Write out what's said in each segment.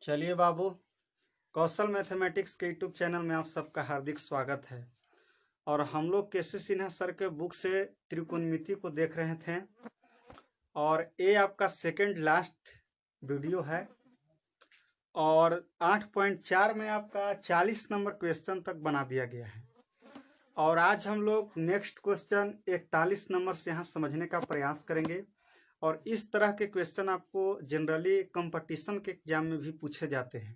चलिए बाबू, कौशल मैथमेटिक्स के YouTube channel में आप सबका हार्दिक स्वागत है। और हम लोग केसी सिन्हा सर के बुक से त्रिकोणमिति को देख रहे थे और ये आपका सेकंड लास्ट वीडियो है। और 8.4 में आपका 40 नंबर क्वेश्चन तक बना दिया गया है। और आज हम लोग नेक्स्ट क्वेश्चन 41 नंबर से यहाँ समझने का प्रयास करेंगे। और इस तरह के क्वेश्चन आपको जनरली कंपटीशन के एग्जाम में भी पूछे जाते हैं।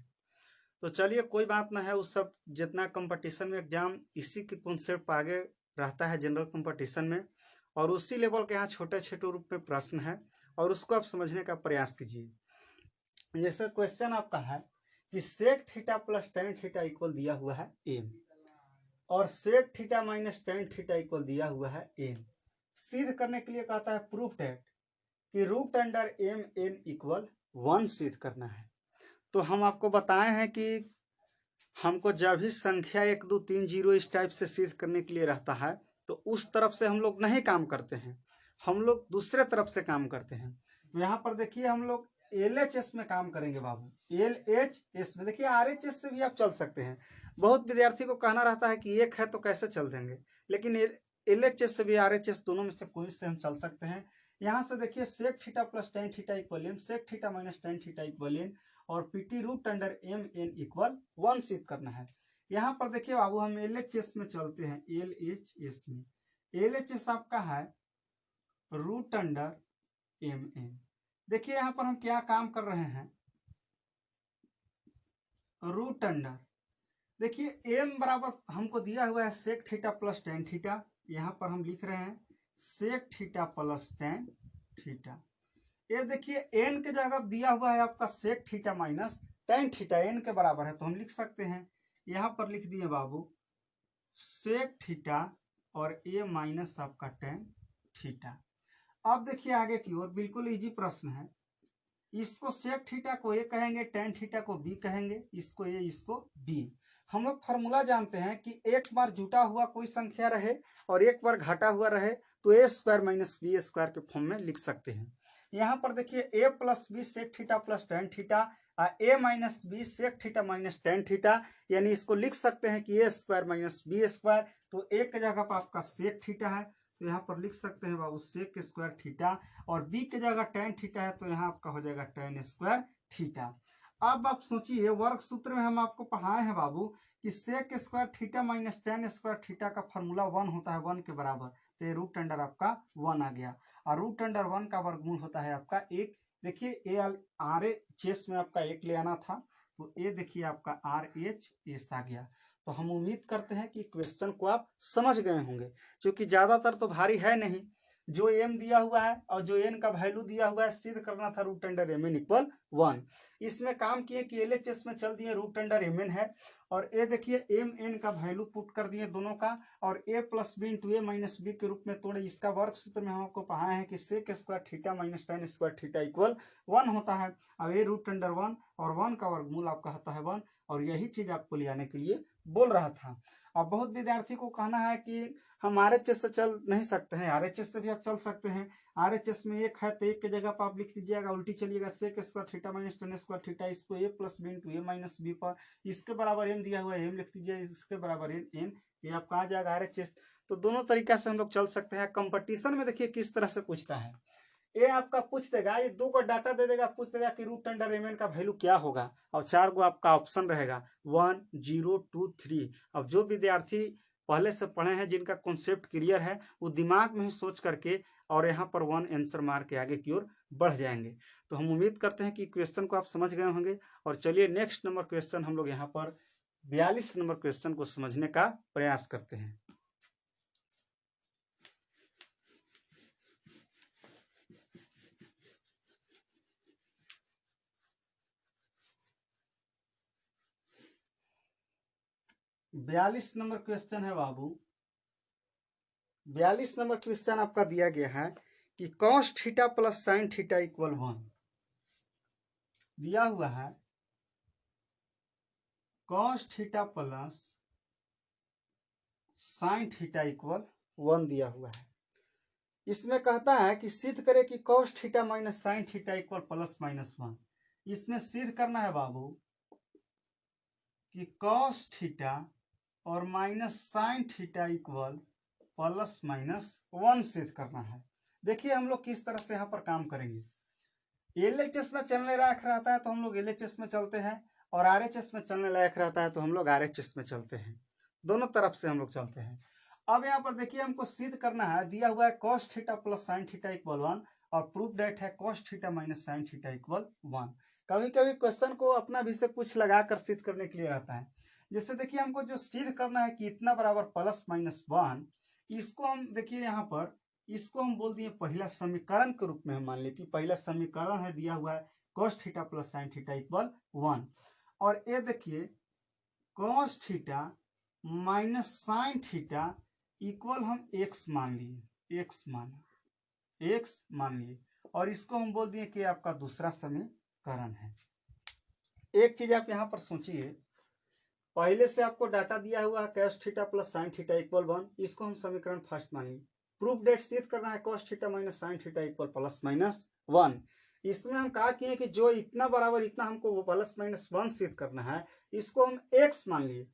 तो चलिए, कोई बात ना है, उस सब जितना कंपटीशन में एग्जाम इसी के कॉन्सेप्ट आगे रहता है जनरल कंपटीशन में, और उसी लेवल के यहाँ छोटे छोटे रूप में प्रश्न है और उसको आप समझने का प्रयास कीजिए। जैसे क्वेश्चन आपका है कि sec theta plus tan theta equal दिया हुआ है एम, और sec theta minus tan theta equal दिया हुआ है एम। सिद्ध करने के लिए कहता है प्रूफ दैट कि root under M N equal 1 सिद्ध करना है। तो हम आपको बताए हैं कि हमको जब भी संख्या 1 2 3 0 इस टाइप से सिद्ध करने के लिए रहता है तो उस तरफ से हम लोग नहीं काम करते हैं, हम लोग दूसरे तरफ से काम करते हैं। तो यहाँ पर देखिए हम लोग LHS में काम करेंगे बाबू, LHS में। देखिए RHS से भी आप चल सकते हैं। बहुत विद्यार्थी को कहना रहता है कि एक है तो कैसे चल देंगे, लेकिन LHS से भी RHS दोनों में से कोई से हम चल सकते हैं। यहाँ से देखिए sec theta plus tan theta equal M, sec theta minus tan theta equal N, और पीटी root under M N equal 1 सिद्ध करना है। यहाँ पर देखिए बाबू हम LHS में चलते हैं। LHS में LHS आपका है रूट अंडर एम एन। देखिए यहाँ पर हम क्या काम कर रहे हैं, रूट अंडर। देखिए एम बराबर हमको दिया हुआ है sec theta plus tan theta, यहाँ पर हम लिख रहे हैं sec theta plus tan theta. ये देखिए एन के जगह दिया हुआ है आपका sec theta minus tan theta, N के बराबर है तो हम लिख सकते हैं, यहाँ पर लिख दिए बाबू सेक थीटा और ए माइनस आपका टेन थीटा। अब देखिए आगे की ओर, बिल्कुल इजी प्रश्न है। इसको सेक थीटा को ए कहेंगे, टेन थीटा को बी कहेंगे, इसको ए इसको बी। हम लोग फॉर्मूला जानते हैं कि एक बार जुटा हुआ कोई संख्या रहे और एक बार घटा हुआ रहे तो A square minus B square के फॉर्म में लिख सकते हैं। यहाँ पर देखिए A plus B sec theta plus tan theta, A minus B sec theta minus tan theta, यानी इसको लिख सकते हैं कि A square minus B square. तो ए के जगह पर आपका सेक थीटा है तो यहाँ पर लिख सकते हैं बाबू सेक स्क्वायर थीटा, और बी के जगह टेन थीटा है तो यहाँ आपका हो जाएगा टेन स्क्वायर थीटा। अब आप सोचिए, वर्ग सूत्र में हम आपको पढ़ाए हैं बाबू कि sec square theta minus tan square theta का फॉर्मूला 1 होता है 1 के बराबर, तो ये रूट अंडर आपका 1 आ गया, और रूट अंडर 1 का वर्गमूल होता है आपका 1। देखिए ए RHS में आपका 1 ले आना था, तो ये देखिए आपका RHS आ गया। तो हम उम्मीद करते हैं कि क्वेश्चन को आप समझ गए होंगे, क्योंकि ज्यादातर तो भारी है नहीं। जो एम दिया हुआ है और जो एन का वैल्यू दिया हुआ है, सिद्ध करना था root under M N equal 1। इसमें काम किए कि LHS में चल दिए रूट अंडर एम एन है, और ए देखिए एम एन का वैल्यू पुट कर दिए दोनों का, और A plus B into A minus B के रूप में तोड़े। इसका वर्ग सूत्र में हम आपको पढ़ाए हैं कि sec square theta minus tan square theta equal 1 होता है। अब ए रूट अंडर 1 और 1 का वर्गमूल आपका होता है 1, और यही चीज आपको ले आने के लिए बोल रहा था। अब बहुत विद्यार्थी को कहना है कि हम RHS से चल नहीं सकते हैं, RHS से भी आप चल सकते हैं। RHS में एक है तो एक के जगह पर आप लिख दीजिएगा, उल्टी चलिएगा sec square theta minus tan square theta, इसको A plus B into A minus B पर, इसके बराबर एम दिया हुआ है एम लिख दीजिए, इसके बराबर एन, ये आपका आ जाएगा RHS। तो दोनों तरीका से हम लोग चल सकते हैं। कंपटीशन में देखिए किस तरह से पूछता है, ये आपका पूछ देगा, ये 2 को डाटा दे देगा, पूछ देगा कि रूट अंडर एम एन का वैल्यू क्या होगा, और 4 को आपका ऑप्शन रहेगा 1 0 2 3। अब जो विद्यार्थी पहले से पढ़े हैं, जिनका कॉन्सेप्ट क्लियर है, वो दिमाग में ही सोच करके और यहाँ पर 1 आंसर मार के आगे की ओर बढ़ जाएंगे। तो हम उम्मीद करते हैं कि क्वेश्चन को आप समझ गए होंगे। और चलिए नेक्स्ट नंबर क्वेश्चन हम लोग यहाँ पर 42 नंबर क्वेश्चन को समझने का प्रयास करते हैं। बयालीस नंबर क्वेश्चन है बाबू। 42 नंबर क्वेश्चन आपका दिया गया है कि cos theta plus sign theta equal 1 दिया हुआ है। cos theta plus sign theta equal 1 दिया हुआ है। इसमें कहता है कि सिद्ध करे कि cos theta minus sign theta equal plus minus 1। इसमें सिद्ध करना है बाबू कि कॉस थीटा और minus sign theta equal plus minus 1 सिद्ध करना है। देखिए हम लोग किस तरह से यहाँ पर काम करेंगे। एलएचएस में चलने लायक रहता है तो हम लोग एलएचएस में चलते हैं, और आरएचएस में चलने लायक रहता है तो हम लोग आरएचएस में चलते हैं। दोनों तरफ से हम लोग चलते हैं। अब यहाँ पर देखिए हमको सिद्ध करना है, दिया हुआ है cos theta plus sign theta equal 1 और प्रूफ डेट है cos theta minus sign theta equal 1। कभी कभी क्वेश्चन को अपना भी से कुछ लगाकर सिद्ध करने के लिए रहता है। जैसे देखिए हमको जो सिद्ध करना है कि इतना बराबर प्लस माइनस 1, इसको हम देखिए यहाँ पर इसको हम बोल दिए पहला समीकरण के रूप में। हम मान लीजिए कि पहला समीकरण है दिया हुआ है cos theta plus sign theta equal 1, और ये देखिए cos theta minus sign theta equal हम x मान लिए, x मान लिए, और इसको हम बोल दिए कि आपका दूसरा समीकरण है। एक चीज आप यहाँ पर सोचिए, पहले से आपको डाटा दिया हुआ है cos theta plus sign theta equal 1, इसको हम समीकरण फर्स्ट मान लिए। प्रूफ डेट सिद्ध करना है cos theta minus sign theta equal plus minus 1। इसमें हम कहा किए कि जो इतना बराबर इतना हमको वो प्लस माइनस 1 सिद्ध करना है, इसको हम x मान लिए,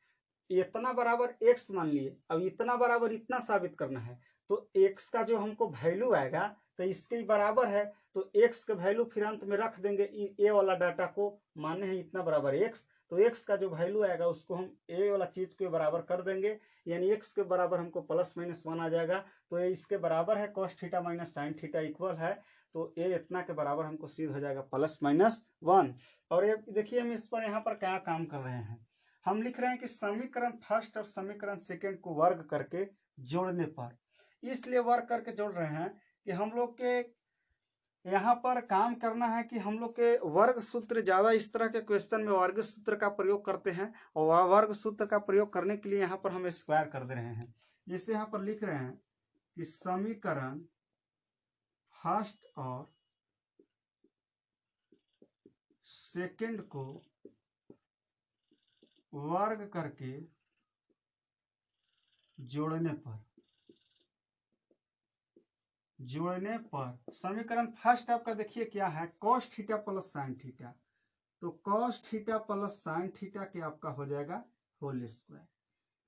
इतना बराबर x मान लिए। अब इतना बराबर इतना साबित करना है तो x का जो हमको वैल्यू आएगा तो इसके बराबर है, तो x का वैल्यू फिर अंत में रख देंगे। ए वाला डाटा को माने हैं इतना बराबर x, तो x का जो वैल्यू आएगा उसको हम a वाला चीज के बराबर कर देंगे, यानी x के बराबर हमको प्लस माइनस 1 आ जाएगा। तो ये इसके बराबर है cos theta minus sign theta equal है, तो a इतना के बराबर हमको सिद्ध हो जाएगा प्लस माइनस 1। और ये देखिए हम इस पर यहाँ पर क्या काम कर रहे हैं, हम लिख रहे हैं कि समीकरण फर्स्ट और समीकरण सेकेंड को वर्ग करके जोड़ने पर, इसलिए वर्ग करके जोड़ रहे हैं कि हम लोग के यहाँ पर काम करना है कि हम लोग के वर्ग सूत्र ज्यादा इस तरह के क्वेश्चन में वर्ग सूत्र का प्रयोग करते हैं, और वर्ग सूत्र का प्रयोग करने के लिए यहाँ पर हम स्क्वायर कर दे रहे हैं। जिससे यहाँ पर लिख रहे हैं कि समीकरण फर्स्ट और सेकंड को वर्ग करके जोड़ने पर समीकरण फर्स्ट आपका देखिए क्या है, cos theta plus sine theta, तो cos theta plus sine theta के आपका हो जाएगा होल स्क्वायर।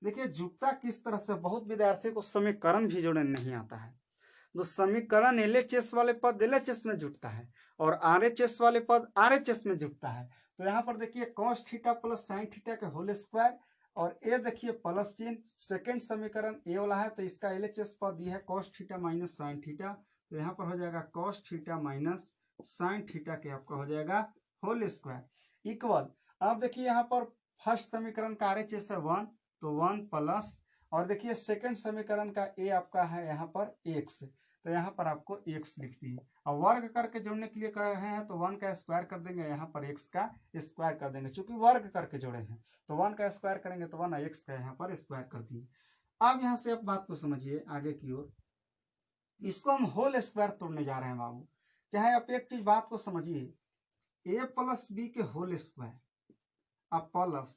देखिए जुड़ता किस तरह से, बहुत विद्यार्थी को समीकरण भी जोड़ने नहीं आता है। तो समीकरण एलएचएस वाले पद एलएचएस में जुड़ता है और आरएचएस वाले पद आरएचएस में जुड़ता है। तो यहाँ पर देखिए cos theta plus sine theta के होल स्क्वायर, और ए देखिए प्लस चिन्ह, सेकेंड समीकरण ए वाला है तो इसका एलएचएस पद ये है cos theta minus sine theta, तो यहाँ पर हो जाएगा cos theta minus sine theta के आपका हो जाएगा होल स्क्वायर इक्वल। अब देखिए यहाँ पर फर्स्ट समीकरण का आरएचएस है 1, तो 1 प्लस, और देखिए सेकेंड समीकरण का ए आपका है यहाँ पर x, तो यहाँ पर आपको x लिख दिए। अब वर्ग करके जोड़ने के लिए कह रहे हैं तो 1 का स्क्वायर कर देंगे, यहाँ पर x का स्क्वायर कर देंगे, चूंकि वर्ग करके जोड़े हैं तो 1 का स्क्वायर करेंगे तो 1 x का यहाँ पर स्क्वायर कर दिए। अब यहाँ से आप बात को समझिए आगे की ओर, इसको हम होल स्क्वायर तोड़ने जा रहे हैं बाबू। चाहे आप एक चीज बात को समझिए, a प्लस बी के होल स्क्वायर अब प्लस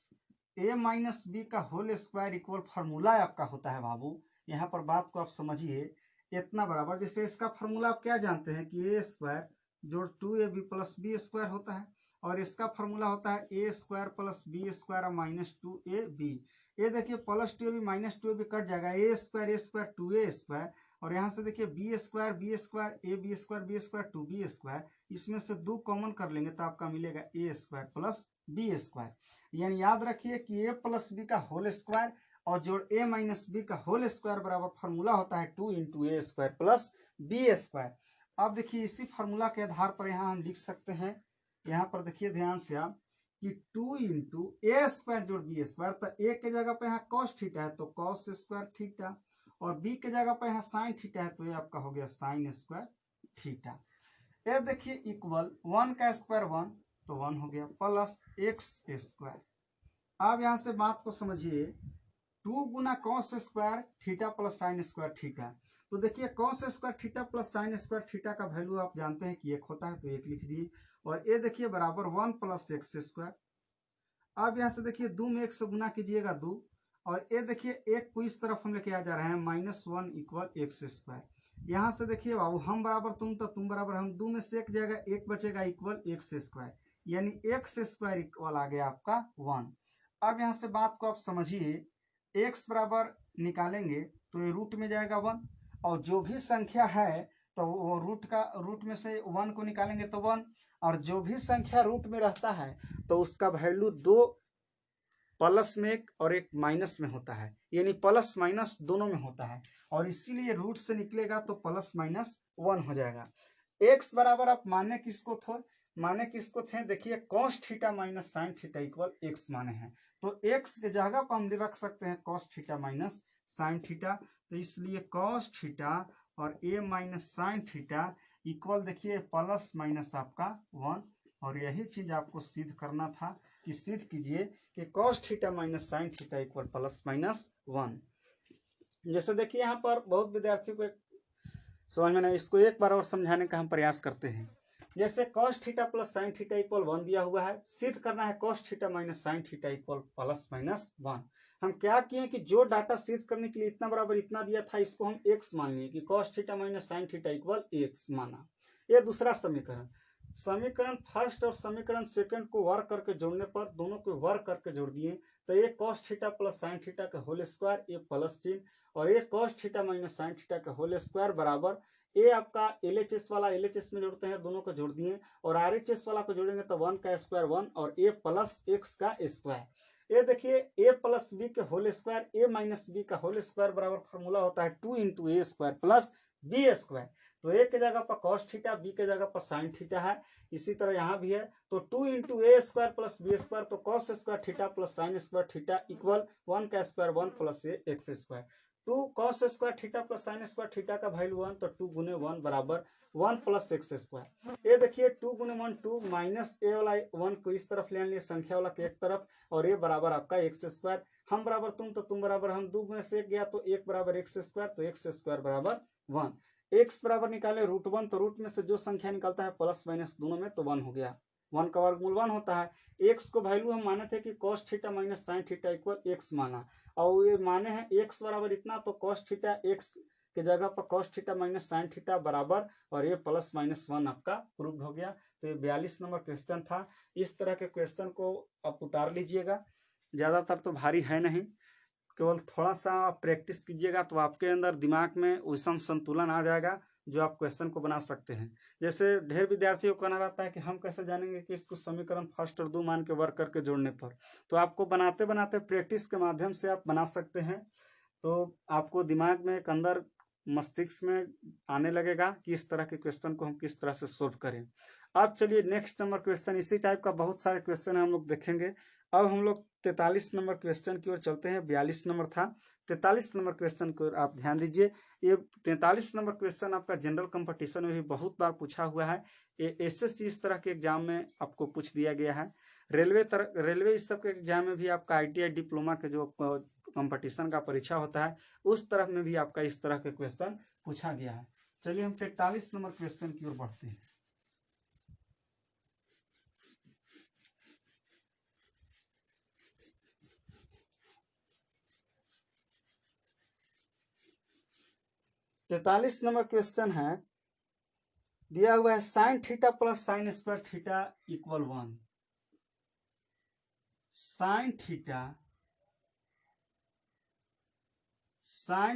a माइनस बी का होल स्क्वायर इक्वल फार्मूला आपका होता है बाबू। यहाँ पर बात को आप समझिए, इतना बराबर, जैसे इसका फार्मूला आप क्या जानते हैं कि a स्क्वायर जोड़ 2ab प्लस बी स्क्वायर होता है, और इसका फार्मूला होता है a square plus B square minus 2ab। ये देखिए plus 2ab minus 2ab cut जाएगा, a स्क्वायर 2a स्क्वायर, और यहाँ से देखिए B square a B square 2b square, इसमें से 2 कॉमन कर लेंगे तो आपका मिलेगा a square plus B square. यानी याद रखिए कि a प्लस बी का होल स्क्वायर और जोड़ a माइनस बी का होल स्क्वायर बराबर फार्मूला होता है 2 into a square plus B square. अब देखिए इसी फार्मूला के आधार पर यहाँ हम लिख सकते हैं, यहाँ पर देखिए ध्यान से आप कि 2 इंटू a स्क्वायर जोड़ बी स्क्वायर, तो a के जगह पे यहाँ cos थीटा है तो cos स्क्वायर थीटा, और b के जगह पे यहाँ साइन थीटा है तो ये आपका हो गया साइन स्क्वायर थीटा। ये देखिए इक्वल 1 का स्क्वायर 1 तो 1 हो गया प्लस x स्क्वायर। अब यहाँ से बात को समझिए, 2 गुना cos square theta plus sine square theta, तो देखिए cos square theta plus sine square theta का वैल्यू आप जानते हैं कि 1 होता है तो 1 लिख दिए, और ये देखिए बराबर 1 प्लस x स्क्वायर। अब यहाँ से देखिए 2 में 1 से गुना कीजिएगा 2, और ये देखिए 1 को इस तरफ हम लेके आ जा रहे हैं -1 इक्वल x स्क्वायर। यहाँ से देखिए बाबू हम बराबर तुम तो तुम बराबर हम, 2 में से 1 जाएगा 1 बचेगा इक्वल x स्क्वायर। यानी एक्स स्क्वायर इक्वल आ गया आपका 1। अब यहाँ से बात को आप समझिए, एक्स बराबर निकालेंगे तो ये रूट में जाएगा 1, और जो भी संख्या है तो वो रूट में से 1 को निकालेंगे तो 1, और जो भी संख्या रूट में रहता है तो उसका वैल्यू 2 प्लस में एक और एक माइनस में होता है, यानी प्लस माइनस दोनों में होता है, और इसीलिए रूट से निकलेगा तो प्लस माइनस 1 हो जाएगा। एक्स बराबर आप माने किसको थे, देखिए cos theta minus sign theta equal x माने हैं, तो एक्स के जगह पर हम रख सकते हैं cos theta minus sine theta, तो इसलिए कॉस थीटा और ए माइनस साइन थीटा इक्वल देखिए प्लस माइनस आपका 1, और यही चीज आपको सिद्ध करना था कि सिद्ध कीजिए कि cos theta minus sign theta equal plus minus 1। जैसे देखिए यहाँ पर बहुत विद्यार्थियों को समझ में नहीं, इसको एक बार और समझाने का हम प्रयास करते हैं। जैसे cos theta plus sign theta equal 1 दिया हुआ है, सिद्ध करना है cos theta minus sign theta equal plus minus 1। हम क्या किए कि जो डाटा सिद्ध करने के लिए इतना बराबर इतना दिया था, इसको हम एक्स मान लिए कि cos theta minus sign theta equal x माना। यह दूसरा समीकरण फर्स्ट और समीकरण सेकंड को वर्क करके जोड़ने पर दोनों को वर्क करके जोड़ दिए, तो ये cos theta plus sine theta का होल स्क्वायर, ये प्लस चिन्ह, और ये cos theta minus sine theta का होल स्क्वायर बराबर ये आपका एलएचएस वाला एलएचएस में जोड़ते हैं, दोनों को जोड़ दिए, और आरएचएस वाला को जोड़ेंगे तो 1 का स्क्वायर 1 और ए प्लस एक्स का स्क्वायर। ये देखिए ए प्लस बी के होल स्क्वायर ए माइनस बी का होल स्क्वायर बराबर फॉर्मूला होता है 2 into A square plus B square. तो ए के जगह पर कॉस थीटा, बी के जगह पर साइन थीटा है, इसी तरह यहाँ भी है, तो 2 into A square plus B square, तो cos square theta plus sine square theta equal 1 का square 1 plus A X square. 2 cos square theta plus sine square theta का वैल्यू 1, तो 2 गुने 1 बराबर 1 प्लस एक्स स्क्वायर। ये देखिए 2 गुने 1 2 माइनस ए वाला 1 को इस तरफ ले लिए संख्या वाला के एक तरफ, और ये बराबर आपका एक्स स्क्वायर, हम बराबर तुम तो तुम बराबर हम, 2 में से 1 गया तो 1 बराबर एक्स स्क्वायर, तो एक्स स्क्वायर बराबर 1। एक्स बराबर निकाले रूट 1, तो रूट में से जो संख्या निकलता है प्लस माइनस दोनों में तो 1 हो गया, 1 का वर्गमूल 1 होता है। एक्स को वैल्यू हम माने थे कि cos theta minus sign theta equal x माना, और ये माने हैं एक्स बराबर इतना, तो कॉस थीटा एक्स के जगह पर cos theta minus sine theta बराबर, और ये प्लस माइनस 1 आपका प्रूव हो गया। तो ये 42 नंबर क्वेश्चन था। इस तरह के क्वेश्चन को आप उतार लीजिएगा, ज्यादातर तो भारी है नहीं, केवल थोड़ा सा प्रैक्टिस कीजिएगा तो आपके अंदर दिमाग में वैसा संतुलन आ जाएगा जो आप क्वेश्चन को बना सकते हैं। जैसे ढेर विद्यार्थियों को कहना रहता है कि हम कैसे जानेंगे कि इसको समीकरण फर्स्ट और 2 मान के वर्क करके जोड़ने पर, तो आपको बनाते बनाते प्रैक्टिस के माध्यम से आप बना सकते हैं, तो आपको दिमाग में एक अंदर मस्तिष्क में आने लगेगा कि इस तरह के क्वेश्चन को हम किस तरह से सोल्व करें। अब चलिए नेक्स्ट नंबर क्वेश्चन, इसी टाइप का बहुत सारे क्वेश्चन हम लोग देखेंगे। अब हम लोग 43 नंबर क्वेश्चन की ओर चलते हैं, 42 नंबर था, 43 नंबर क्वेश्चन को आप ध्यान दीजिए। ये 43 नंबर क्वेश्चन आपका जनरल कंपटीशन में भी बहुत बार पूछा हुआ है, ये एसएससी इस तरह के एग्जाम में आपको पूछ दिया गया है, रेलवे इस सब के एग्जाम में भी आपका आईटीआई डिप्लोमा के जो कंपटीशन का परीक्षा होता है उस तरफ में भी आपका इस तरह के क्वेश्चन पूछा गया है। चलिए हम 43 नंबर क्वेश्चन की ओर बढ़ते हैं। तैतालीस नंबर क्वेश्चन है, दिया हुआ है sine theta plus sine square theta equal 1। Sine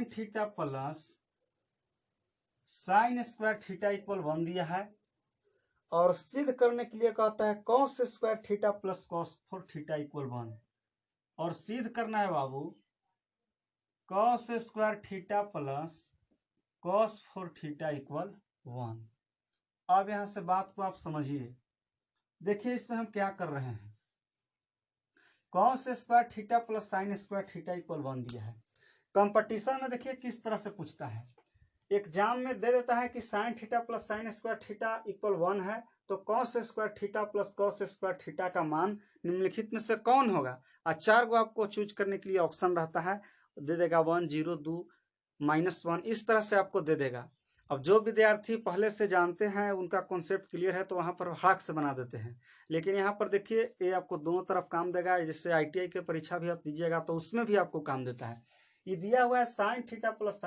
theta plus sine square theta equal 1 दिया है, और सिद्ध करने के लिए कहता है cos square theta plus cos 4 theta equal 1, और सिद्ध करना है बाबू cos square theta plus cos 4 theta equal 1। अब यहां से बात को आप समझिए, देखिए इसमें हम क्या कर रहे हैं, cos square theta plus sine square theta equal 1 दिया है। कंपटीशन में देखिए किस तरह से पूछता है, एग्जाम में दे देता है कि sine theta plus sine square theta equal 1 है, तो cos square theta plus cos square theta का मान निम्नलिखित में से कौन होगा, और 4 को आपको चूज करने के लिए ऑप्शन रहता है, दे देगा 1 0 2 -1, इस तरह से आपको दे देगा। अब जो विद्यार्थी पहले से जानते हैं उनका कॉन्सेप्ट क्लियर है तो वहां पर हाथ से बना देते हैं, लेकिन यहाँ पर देखिए ये आपको दोनों तरफ काम देगा। जैसे आईटीआई की परीक्षा भी आप दीजिएगा तो उसमें भी आपको काम देता है। ये दिया हुआ है sine theta plus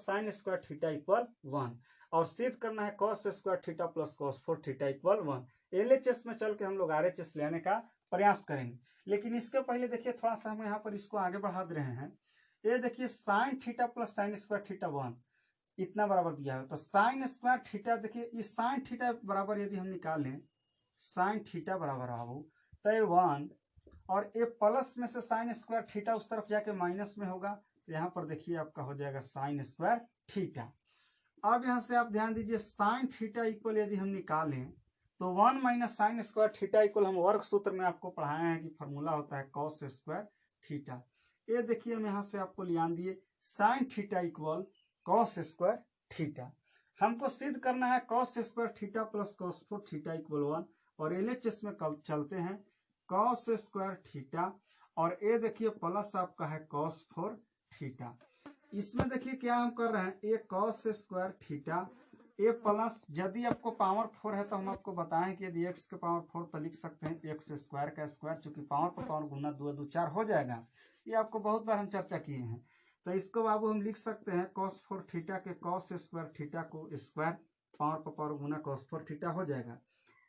sine square theta equal 1, और सिद्ध करना है cos square theta plus cos 4 theta equal 1। LHS में चल के हम लोग RHS लेने का प्रयास करेंगे। लेकिन इसके पहले देखिए थोड़ा सा हम यहाँ पर इसको आगे बढ़ा दे रहे हैं। ये देखिए sine theta plus sine square theta 1 इतना बराबर दिया है, तो साइन स्क्वायर थीटा देखिए इस साइन थीटा बराबर यदि हम निकालें साइन थीटा बराबर बाबू तो ये 1 और ये प्लस में से साइन स्क्वायर थीटा उस तरफ जाके माइनस में होगा, तो यहाँ पर देखिए आपका हो जाएगा साइन स्क्वायर थीटा। अब यहाँ से आप ध्यान दीजिए साइन थीटा इक्वल यदि हम निकालें तो 1 minus sign square theta equal हम वर्ग सूत्र में आपको पढ़ाए हैं कि फॉर्मूला होता है कॉस स्क्वायर थीटा। ये देखिए हम यहाँ से आपको ध्यान दिए sine theta equal cos square theta. हमको सिद्ध करना है cos square theta plus cos 4 theta equal 1 और LHS में कल चलते हैं कॉस स्क्वायर थीटा और ये देखिए प्लस आपका है कॉस 4 थीटा। इसमें देखिए क्या हम कर रहे हैं ये कॉस स्क्वायर थीटा ये प्लस यदि आपको पावर 4 है तो हम आपको बताएं कि यदि x के पावर 4 तो लिख सकते हैं x स्क्वायर का स्क्वायर, चूंकि पावर पर पावर गुना 2 2 4 हो जाएगा। ये आपको बहुत बार हम चर्चा किए हैं, तो इसको बाबू हम लिख सकते हैं कॉस 4 थीटा के कॉस स्क्वायर थीटा को स्क्वायर पावर पर पावर गुना कॉस 4 थीटा हो जाएगा।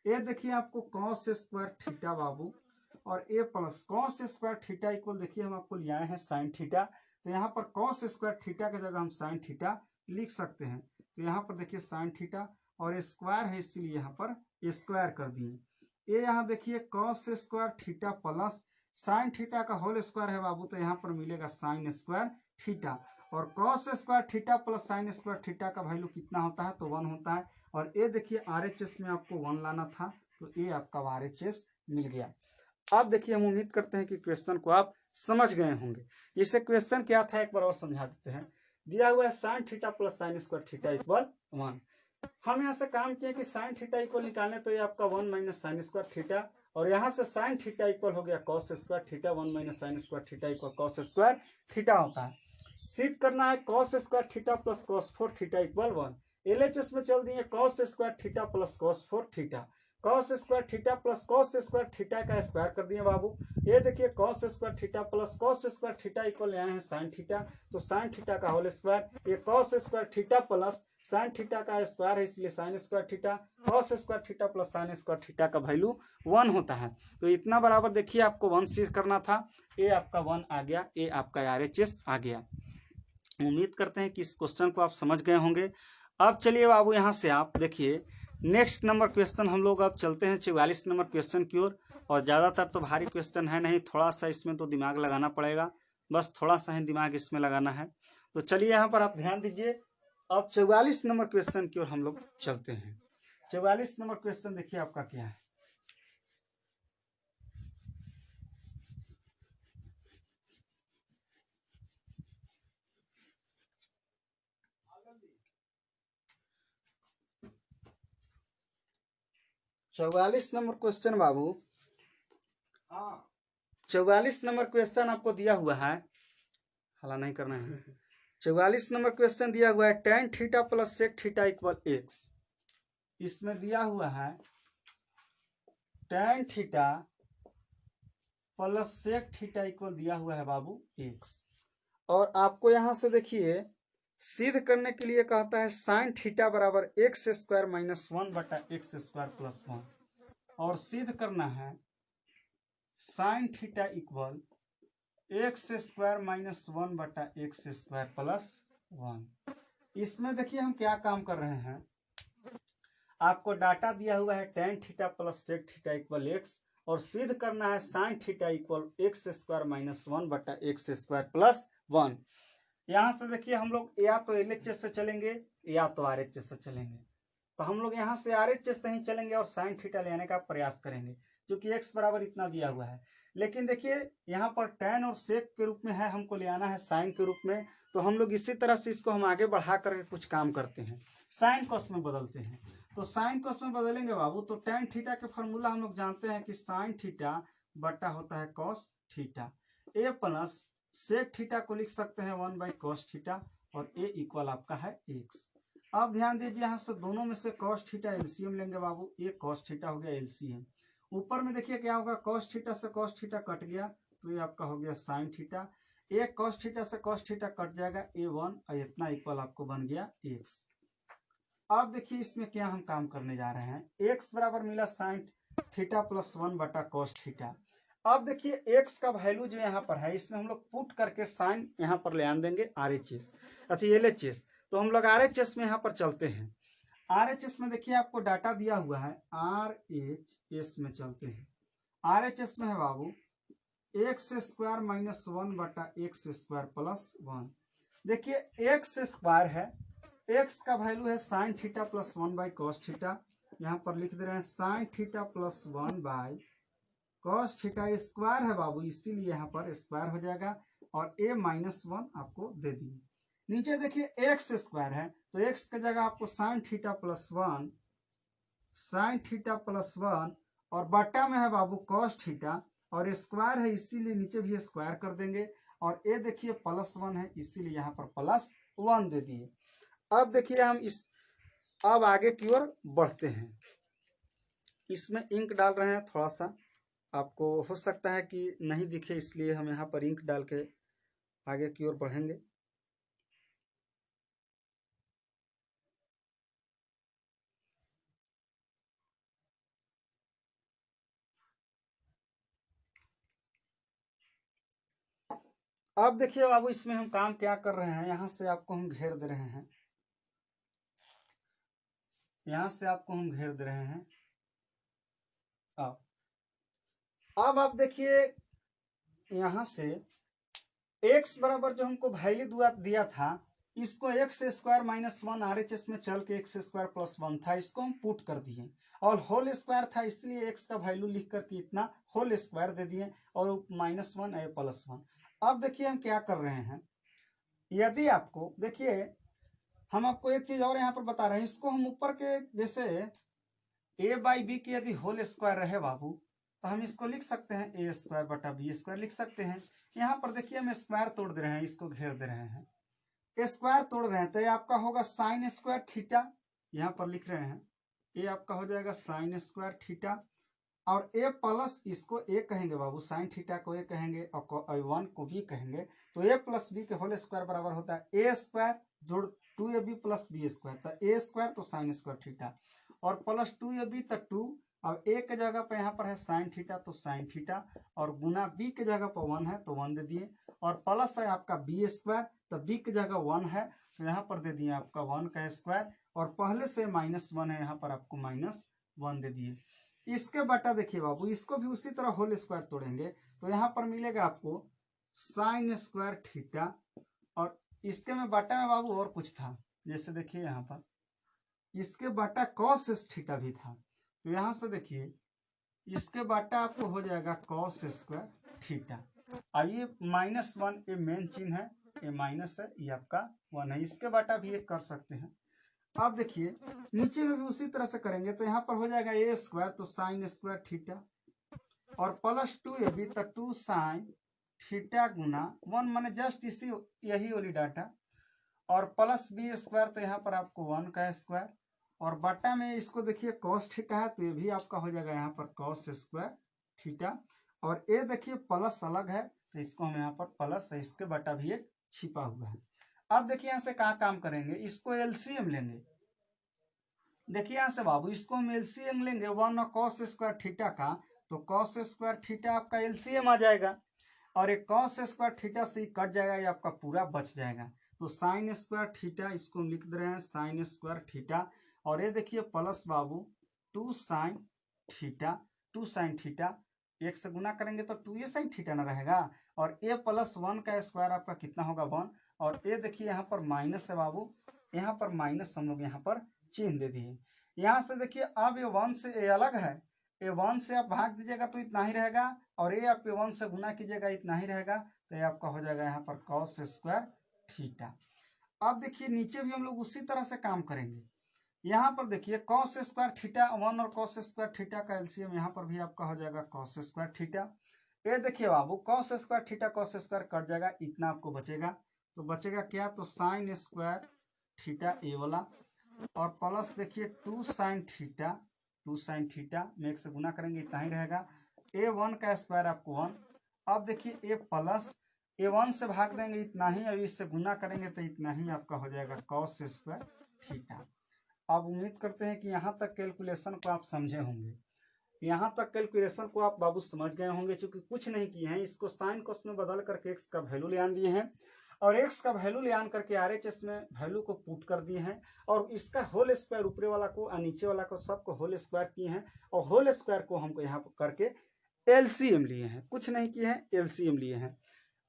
ये देखिए आपको कॉस स्क्वायर थीटा बाबू और A plus cos square theta equal देखिए हम आपको ले आए हैं साइन थीटा, तो यहाँ पर कॉस स्क्वायर थीटा की जगह हम साइन थीटा लिख सकते हैं। तो यहाँ पर देखिए साइन थीटा और स्क्वायर है इसलिए यहाँ पर स्क्वायर कर दिए। ये यहाँ देखिए cos square theta plus sine theta का होल स्क्वायर है बाबू, तो यहाँ पर मिलेगा साइन स्क्वायर थीटा और cos square theta plus sine square theta का वैल्यू कितना होता है तो 1 होता है। और ये देखिए RHS में आपको 1 लाना था तो ये आपका RHS मिल गया। अब देखिए हम उम्मीद करते हैं कि क्वेश्चन को आप समझ गए होंगे। इसे क्वेश्चन क्या था एक बार और समझा देते हैं। दिया हुआ है sine theta plus sine square theta equal 1। हम यहाँ से काम किए कि साइन थीटा इक्वल निकालने तो ये आपका 1 माइनस साइन स्क्वायर थीटा और यहाँ से साइन थीटा इक्वल हो गया cos square theta 1 minus sign square theta equal cos square theta होता है। सिद्ध करना है cos square theta plus cos 4 theta equal 1। LHS में चल दिए cos square theta plus cos 4 theta, cos square theta plus cos square theta का square कर दिए बाबू। ये देखिए cos square theta plus cos square theta equal आए हैं साइन थीटा, तो साइन थीटा का होल स्क्वायर। ये cos square theta plus sine theta का स्क्वायर है इसलिए sign square theta, cos square theta plus sine square theta का value 1 होता है। तो इतना बराबर देखिए आपको 1 सिद्ध करना था, ये आपका 1 आ गया, ये आपका RHS आ गया। उम्मीद करते हैं कि इस क्वेश्चन को आप समझ गए होंगे। अब चलिए बाबू यहाँ से आप देखिए नेक्स्ट नंबर क्वेश्चन हम लोग अब चलते हैं 44 नंबर क्वेश्चन की ओर। और ज़्यादातर तो भारी क्वेश्चन है नहीं, थोड़ा सा इसमें तो दिमाग लगाना पड़ेगा, बस थोड़ा सा ही दिमाग इसमें लगाना है। तो चलिए यहाँ पर आप ध्यान दीजिए। अब 44 नंबर क्वेश्चन की ओर हम लोग चलते हैं। 44 नंबर क्वेश्चन देखिए आपका क्या है। चौवालीस नंबर क्वेश्चन बाबू, 44 नंबर क्वेश्चन आपको दिया हुआ है, हला नहीं करना है। 44 नंबर क्वेश्चन दिया हुआ है tan theta plus sec theta equal X. इसमें दिया हुआ है tan theta plus sec theta equal दिया हुआ है बाबू एक्स। और आपको यहां से देखिए सिद्ध करने के लिए कहता है साइन थीटा बराबर एक्स स्क्वायर माइनस 1 बटा एक्स स्क्वायर प्लस 1 और सिद्ध करना है sine theta equal X square minus 1 बटा एक्स स्क्वायर प्लस 1। इसमें देखिए हम क्या काम कर रहे हैं, आपको डाटा दिया हुआ है tan theta plus sec theta equal X और सिद्ध करना है sine theta equal X square minus 1 बटा एक्स स्क्वायर प्लस 1। यहाँ से देखिए हम लोग या तो LHS से चलेंगे या तो RHS से चलेंगे, तो हम लोग यहाँ से RHS से ही चलेंगे और साइन थीटा लेने का प्रयास करेंगे क्योंकि x बराबर इतना दिया हुआ है। लेकिन देखिए यहाँ पर tan और सेक के रूप में है, हमको ले आना है साइन के रूप में, तो हम लोग इसी तरह से इसको हम आगे बढ़ा करके कुछ काम करते हैं, साइन कॉस में बदलते हैं। तो साइन कॉस में बदलेंगे बाबू तो tan थीटा के फॉर्मूला हम लोग जानते हैं कि साइन थीटा बटा होता है कॉस थीटा, ए प्लस सेक थीटा को लिख सकते हैं 1 बाई कॉस थीटा और ए इक्वल आपका है एक्स। अब ध्यान दीजिए यहाँ से दोनों में से कॉस थीटा एलसीएम लेंगे बाबू, ये कॉस थीटा हो गया एलसीएम। ऊपर में देखिए क्या होगा, कॉस थीटा से कॉस थीटा कट गया तो ये आपका हो गया साइन थीटा, एक कॉस थीटा से कॉस थीटा कट जाएगा A1 और इतना इक्वल आपको बन गया एक्स। अब देखिए इसमें क्या हम काम करने जा रहे हैं। x बराबर मिला साइन थीटा प्लस 1 बटा कॉस थीटा। अब देखिए x का वैल्यू जो यहाँ पर है इसमें हम लोग पुट करके साइन यहाँ पर ले आन देंगे RHS अथी LHS। तो हम लोग RHS में यहाँ पर चलते हैं। RHS में देखिए आपको डाटा दिया हुआ है, RHS में चलते हैं। RHS में है बाबू एक्स स्क्वायर माइनस 1 बटा एक्स स्क्वायर प्लस 1। देखिए एक्स स्क्वायर है, एक्स का वैल्यू है sine theta plus 1 by cos theta. यहाँ पर लिख दे रहे हैं sine theta plus 1 by cos theta. Square है बाबू इसीलिए यहाँ पर स्क्वायर हो जाएगा और a माइनस 1 आपको दे दिए। नीचे देखिए एक्स स्क्वायर है तो एक्स की जगह आपको sign theta plus 1, sine theta plus 1 और बट्टा में है बाबू कॉस थीटा और स्क्वायर है इसीलिए नीचे भी स्क्वायर कर देंगे और ए देखिए प्लस 1 है इसीलिए यहाँ पर प्लस 1 दे दिए। अब देखिए हम अब आगे की ओर बढ़ते हैं। इसमें इंक डाल रहे हैं, थोड़ा सा आपको हो सकता है कि नहीं दिखे इसलिए हम यहाँ पर इंक डाल के आगे की ओर बढ़ेंगे। अब देखिए बाबू इसमें हम काम क्या कर रहे हैं, यहाँ से आपको हम घेर दे रहे हैं, यहाँ से आपको हम घेर दे रहे हैं। अब आप देखिए यहाँ से x बराबर जो हमको वैल्यू दिया था इसको एक्स स्क्वायर माइनस 1 RHS में चल के एक्स स्क्वायर प्लस 1 था, इसको हम पुट कर दिए और होल स्क्वायर था इसलिए x का वैल्यू लिख करके इतना होल स्क्वायर दे दिए और माइनस 1 ए प्लस 1। अब देखिए हम क्या कर रहे हैं, यदि आपको देखिए हम आपको एक चीज और यहाँ पर बता रहे हैं, इसको हम ऊपर के जैसे a बाई बी की यदि होल स्क्वायर रहे बाबू तो हम इसको लिख सकते हैं ए स्क्वायर बटा बी स्क्वायर लिख सकते हैं। यहाँ पर देखिए हम स्क्वायर तोड़ दे रहे हैं, इसको घेर दे रहे हैं, स्क्वायर तोड़ रहे हैं तो ये आपका होगा साइन स्क्वायर थीटा, यहाँ पर लिख रहे हैं ये आपका हो जाएगा साइन स्क्वायर थीटा और ए प्लस इसको ए कहेंगे बाबू, साइन थीटा को ए कहेंगे और 1 को बी कहेंगे तो ए प्लस बी के होल स्क्वायर बराबर होता है ए स्क्वायर जोड़ 2ab प्लस बी स्क्वायर, तो ए स्क्वायर तो साइन स्क्वायर थीटा और प्लस 2ab तक 2। अब ए के जगह पर यहाँ पर है साइन थीटा तो साइन थीटा और गुना बी के जगह पर 1 है तो 1 दे दिए और प्लस है आपका बी स्क्वायर तो बी की जगह 1 है तो यहाँ पर दे दिए आपका 1 का स्क्वायर और पहले से माइनस 1 है यहाँ पर आपको माइनस 1 दे दिए। इसके बटा देखिए बाबू इसको भी उसी तरह होल स्क्वायर तोड़ेंगे तो यहाँ पर मिलेगा आपको साइन स्क्वायर थीटा और इसके में बटा में बाबू और कुछ था, जैसे देखिए यहाँ पर इसके बटा कॉस थीटा भी था तो यहाँ से देखिए इसके बटा आपको हो जाएगा कॉस स्क्वायर थीटा। अब ये माइनस 1 ये मेन चिन्ह है, ये माइनस है ये आपका 1 है, इसके बटा भी एक कर सकते हैं। अब देखिए नीचे में भी उसी तरह से करेंगे तो यहाँ पर हो जाएगा ए स्क्वायर तो साइन स्क्वायर थीटा और प्लस 2ab तक 2 साइन थीटा गुना 1 माने जस्ट इसी यही वाली डाटा और प्लस बी स्क्वायर तो यहाँ पर आपको 1 का स्क्वायर और बटा में इसको देखिए कॉस थीटा है तो ये भी आपका हो जाएगा यहाँ पर कॉस स्क्वायर थीटा और ये देखिए प्लस अलग है तो इसको हम यहाँ पर प्लस है, इसके बटा भी एक छिपा हुआ है। अब देखिए यहाँ से क्या काम करेंगे, इसको एलसीएम लेंगे। देखिए यहाँ से बाबू इसको हम एलसीएम लेंगे 1 और कॉस स्क्वायर थीटा का तो कॉस स्क्वायर थीटा आपका एलसीएम आ जाएगा और एक कॉस स्क्वायर थीटा से कट जाएगा, ये आपका पूरा बच जाएगा तो साइन स्क्वायर थीटा इसको लिख दे रहे हैं साइन स्क्वायर थीटा और ये देखिए प्लस बाबू 2 साइन थीटा, 2 साइन थीटा एक से गुना करेंगे तो 2 साइन थीटा ना रहेगा और ए प्लस 1 का स्क्वायर आपका कितना होगा 1 और ये देखिए यहाँ पर माइनस है बाबू, यहाँ पर माइनस हम लोग यहाँ पर चिन्ह दे दिए। यहाँ से देखिए अब ये 1 से ए अलग है, ये 1 से आप भाग दीजिएगा तो इतना ही रहेगा और ये आप 1 से गुना कीजिएगा इतना ही रहेगा तो ये आपका हो जाएगा यहाँ पर कॉस स्क्वायर थीटा। अब देखिए नीचे भी हम लोग उसी तरह से काम करेंगे, यहाँ पर देखिए कॉस स्क्वायर थीटा 1 और कॉस स्क्वायर थीटा का एलसीएम यहाँ पर भी आपका हो जाएगा कॉस स्क्वायर थीटा। ये देखिए बाबू cos square theta cos square cut जाएगा, इतना आपको बचेगा तो बचेगा क्या तो साइन स्क्वायर थीटा ए वाला और प्लस देखिए 2 साइन थीटा, 2 साइन थीटा में एक से गुना करेंगे इतना ही रहेगा ए 1 का स्क्वायर आपको 1। अब देखिए ए प्लस ए 1 से भाग देंगे इतना ही और इससे गुना करेंगे तो इतना ही आपका हो जाएगा कॉस स्क्वायर थीटा। आप उम्मीद करते हैं कि यहाँ तक कैलकुलेशन को आप समझे होंगे। यहाँ तक कैलकुलेशन को आप बाबू समझ गए होंगे, क्योंकि कुछ नहीं किए हैं, इसको साइन कोस में बदल करके एक्स का वैल्यू ले आन दिए हैं और एक्स का वैल्यू ले आन करके आरएचएस में वैल्यू को पुट कर दिए हैं और इसका होल स्क्वायर ऊपरे वाला को और नीचे वाला को सबको होल स्क्वायर किए हैं और होल स्क्वायर को हमको यहाँ पर करके एलसीएम लिए हैं, कुछ नहीं किए हैं, एलसीएम लिए हैं।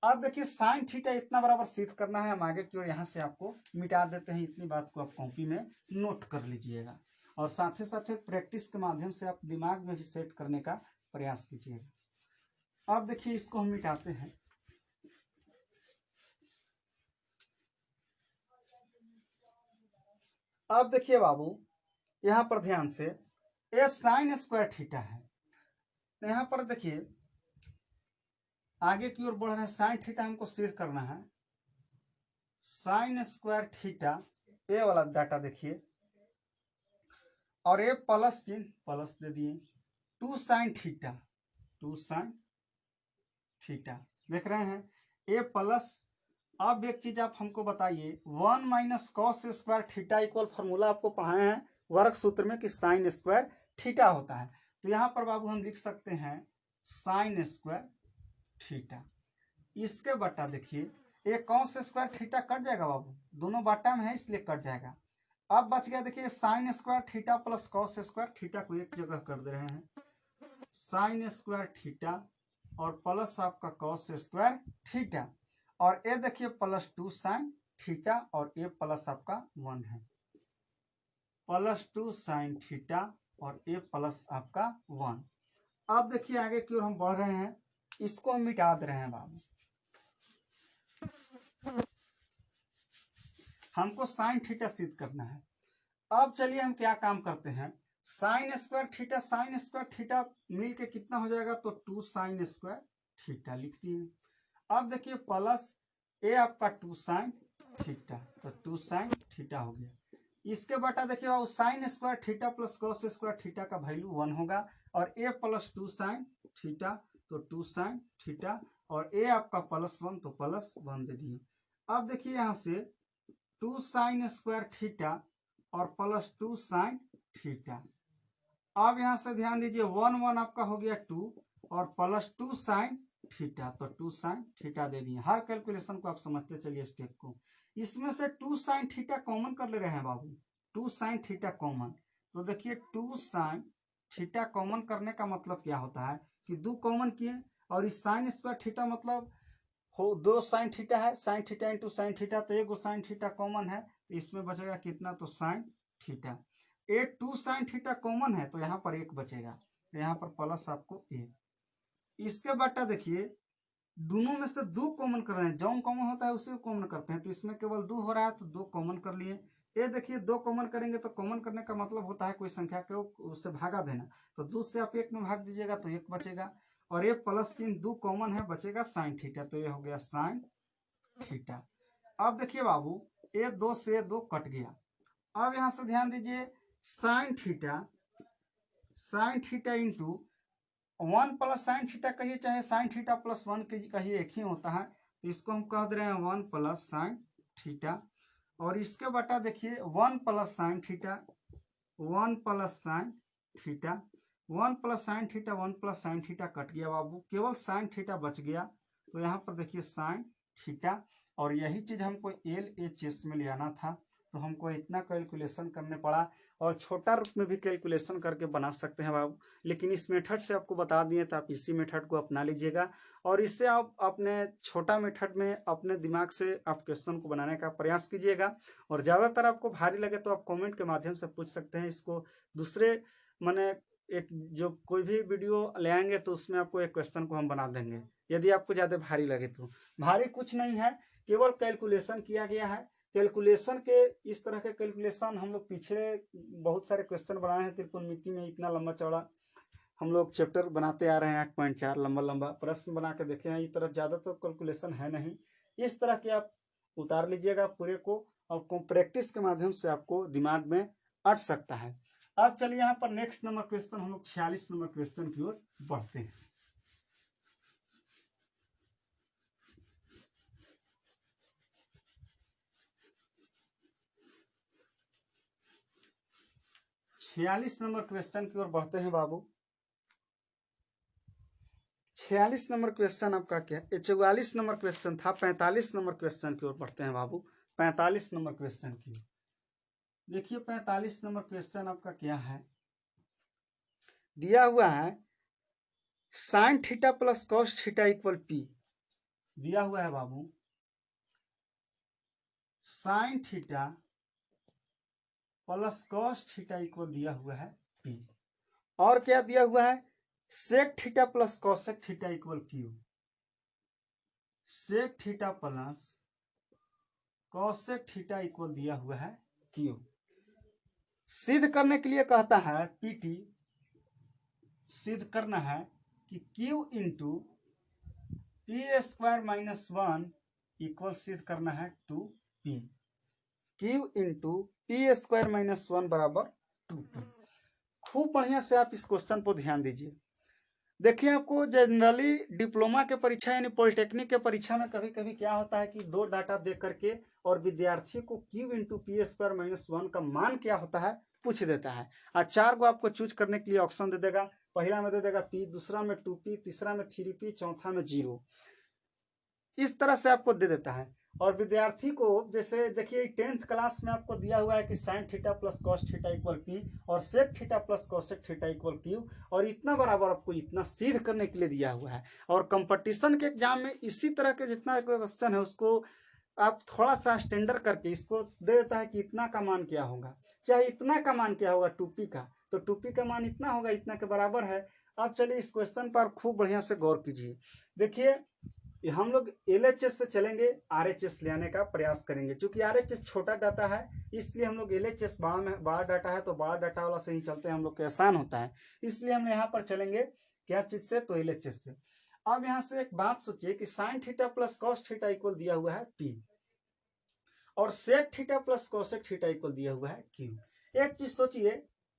अब देखिए साइन थीटा इतना बराबर सिद्ध करना है, हम आगे की ओर यहाँ से आपको मिटा देते हैं। इतनी बात को आप कॉपी में नोट कर लीजिएगा और साथ ही साथ प्रैक्टिस के माध्यम से आप दिमाग में भी सेट करने का प्रयास कीजिएगा। अब देखिए इसको हम मिटाते हैं। अब देखिए बाबू यहाँ पर ध्यान से, ये साइन स्क्वायर थीटा है, यहाँ पर देखिए आगे की ओर बढ़ रहे हैं। साइन थीटा हमको सिद्ध करना है, साइन स्क्वायर थीटा ये वाला डाटा देखिए और ये प्लस चिन्ह प्लस दे दिए, 2 साइन थीटा, 2 साइन थीटा देख रहे हैं, ए प्लस। अब एक चीज आप हमको बताइए, 1 minus cos square theta equal formula आपको पढ़ाए हैं वर्ग सूत्र में कि साइन स्क्वायर थीटा होता है। तो यहाँ पर बाबू हम लिख सकते हैं साइन स्क्वायर थीटा, इसके बटा देखिए ये कॉस स्क्वायर थीटा कट जाएगा बाबू, दोनों बटा में है इसलिए कट जाएगा। अब बच गया देखिए sine square theta plus cos square theta को एक जगह कर दे रहे हैं, साइन स्क्वायर थीटा और प्लस आपका कॉस स्क्वायर थीटा और ये देखिए प्लस 2 साइन थीटा और ये प्लस आपका 1 है, प्लस 2 साइन थीटा और ये प्लस आपका 1। अब देखिए आगे की ओर हम बढ़ रहे हैं, इसको हम मिटा दे रहे हैं बाबू। हमको साइन थीटा सिद्ध करना है। अब चलिए हम क्या काम करते हैं, साइन स्क्वायर थीटा मिल के कितना हो जाएगा, तो 2 साइन स्क्वायर थीटा लिख दिए। अब देखिए प्लस ए आपका 2 साइन थीटा, तो 2 साइन थीटा हो गया। इसके बटा देखिए वो sign square theta plus cos square theta का वैल्यू 1 होगा और ए प्लस 2 साइन थीटा, तो 2 साइन थीटा और ए आपका प्लस 1, तो प्लस 1 दे दिए। अब देखिए यहाँ से 2 साइन स्क्वायर थीटा और प्लस 2 साइन थीटा। अब यहाँ से ध्यान दीजिए 1 1 आपका हो गया 2 और प्लस 2 साइन थीटा, तो 2 साइन थीटा दे दिए। हर कैलकुलेशन को आप समझते चलिए स्टेप को। इसमें से 2 साइन थीटा कॉमन कर ले रहे हैं बाबू, 2 साइन थीटा कॉमन, तो देखिए 2 साइन थीटा कॉमन करने का मतलब क्या होता है कि 2 कॉमन किए और इस साइन स्क्वायर थीटा मतलब हो 2 साइन थीटा है, sine theta into sine theta, तो एक साइन थीटा कॉमन है, तो इसमें बचेगा कितना, तो साइन थीटा। ए 2 साइन थीटा कॉमन है तो यहाँ पर 1 बचेगा, तो यहाँ पर प्लस आपको 1। इसके बटा देखिए दोनों में से 2 कॉमन कर रहे हैं, जो कॉमन होता है उसी को कॉमन करते हैं, तो इसमें केवल 2 हो रहा है तो 2 कॉमन कर लिए। ये देखिए 2 कॉमन करेंगे तो कॉमन करने का मतलब होता है कोई संख्या को उससे भागा देना, तो 2 से आप 1 में भाग दीजिएगा तो 1 बचेगा और ये प्लस 3 2 कॉमन है, बचेगा साइन थीटा, तो ये हो गया साइन थीटा। अब देखिए बाबू ये 2 से 2 कट गया। अब यहां से ध्यान दीजिए sine theta into 1 plus sine theta कहिए चाहे साइन थीटा प्लस 1 कहिए, एक ही होता है, तो इसको हम कह दे रहे हैं 1 प्लस साइन थीटा और इसके बटा देखिए 1 plus sine theta, 1 plus sine theta, 1 plus sine theta, 1 plus sine theta cut गया बाबू, केवल साइन थीटा बच गया, तो यहाँ पर देखिए साइन थीटा और यही चीज हमको LHS में ले आना था, तो हमको इतना कैलकुलेशन करने पड़ा और छोटा रूप में भी कैलकुलेशन करके बना सकते हैं बाबू, लेकिन इस मेथड से आपको बता दिए तो आप इसी मेथड को अपना लीजिएगा और इससे आप अपने छोटा मेथड में अपने दिमाग से आप क्वेश्चन को बनाने का प्रयास कीजिएगा और ज़्यादातर आपको भारी लगे तो आप कमेंट के माध्यम से पूछ सकते हैं। इसको दूसरे माने एक जो कोई भी वीडियो ले आएंगे तो उसमें आपको एक क्वेश्चन को हम बना देंगे, यदि आपको ज़्यादा भारी लगे तो। भारी कुछ नहीं है, केवल कैलकुलेशन किया गया है। कैलकुलेशन के इस तरह के कैलकुलेशन हम लोग पिछले बहुत सारे क्वेश्चन बनाए हैं, त्रिकोणमिति में इतना लंबा चौड़ा हम लोग चैप्टर बनाते आ रहे हैं, 8.4 लंबा लंबा प्रश्न बना के देखे हैं। इस तरह ज़्यादा तो कैलकुलेशन है नहीं, इस तरह के आप उतार लीजिएगा पूरे को और प्रैक्टिस के माध्यम से आपको दिमाग में अट सकता है। अब चलिए यहाँ पर नेक्स्ट नंबर क्वेश्चन हम लोग 46 नंबर क्वेश्चन की ओर बढ़ते हैं। 46 नंबर क्वेश्चन की ओर बढ़ते हैं बाबू। 46 नंबर क्वेश्चन आपका क्या, 44 नंबर क्वेश्चन था, 45 नंबर क्वेश्चन की ओर बढ़ते हैं बाबू। 45 नंबर क्वेश्चन की देखिए, 45 नंबर क्वेश्चन आपका क्या है, दिया हुआ है sine theta plus cos theta equal P. दिया हुआ है बाबू sine theta plus cos theta equal दिया हुआ है पी। और क्या दिया हुआ है, sec theta plus cosec theta equal Q. Sec theta plus cosec theta equal दिया हुआ है क्यू। सिद्ध करने के लिए कहता है पीटी, सिद्ध करना है कि Q into P square minus 1 equal सिद्ध करना है 2p। Q into P square minus 1 बराबर 2p। खूब बढ़िया से आप इस क्वेश्चन पर ध्यान दीजिए। देखिए, आपको जनरली डिप्लोमा के परीक्षा यानी पॉलिटेक्निक के परीक्षा में कभी कभी क्या होता है कि दो डाटा दे करके और विद्यार्थी को Q into P square minus 1 का मान क्या होता है पूछ देता है, और 4 को आपको चूज करने के लिए ऑप्शन दे देगा। पहला में दे देगा p, दूसरा में 2p, तीसरा में 3p, चौथा में 0। इस तरह से आपको दे देता है। और विद्यार्थी को जैसे देखिए 10th क्लास में आपको दिया हुआ है कि sine theta plus cos theta equal P और sec theta plus cosec theta equal Q, और इतना बराबर आपको इतना सिद्ध करने के लिए दिया हुआ है। और कंपटीशन के एग्जाम में इसी तरह के जितना क्वेश्चन है उसको आप थोड़ा सा स्टैंडर्ड करके इसको दे देता है कि इतना का मान क्या होगा, चाहे इतना का मान क्या होगा 2p का, तो 2p का मान इतना होगा, इतना के बराबर है। अब चलिए इस क्वेश्चन पर खूब बढ़िया से गौर कीजिए। देखिए, हम लोग LHS से चलेंगे, RHS ले आने का प्रयास करेंगे। क्योंकि RHS छोटा डाटा है इसलिए हम लोग LHS बड़ा डाटा है तो बड़ा डाटा वाला से ही चलते हैं, हम लोग के आसान होता है, इसलिए हम यहाँ पर चलेंगे क्या चीज से, तो LHS से। अब यहाँ से एक बात सोचिए कि sine theta plus cos theta equal दिया हुआ है P और sec theta plus cosec theta equal दिया हुआ है Q। एक चीज सोचिए,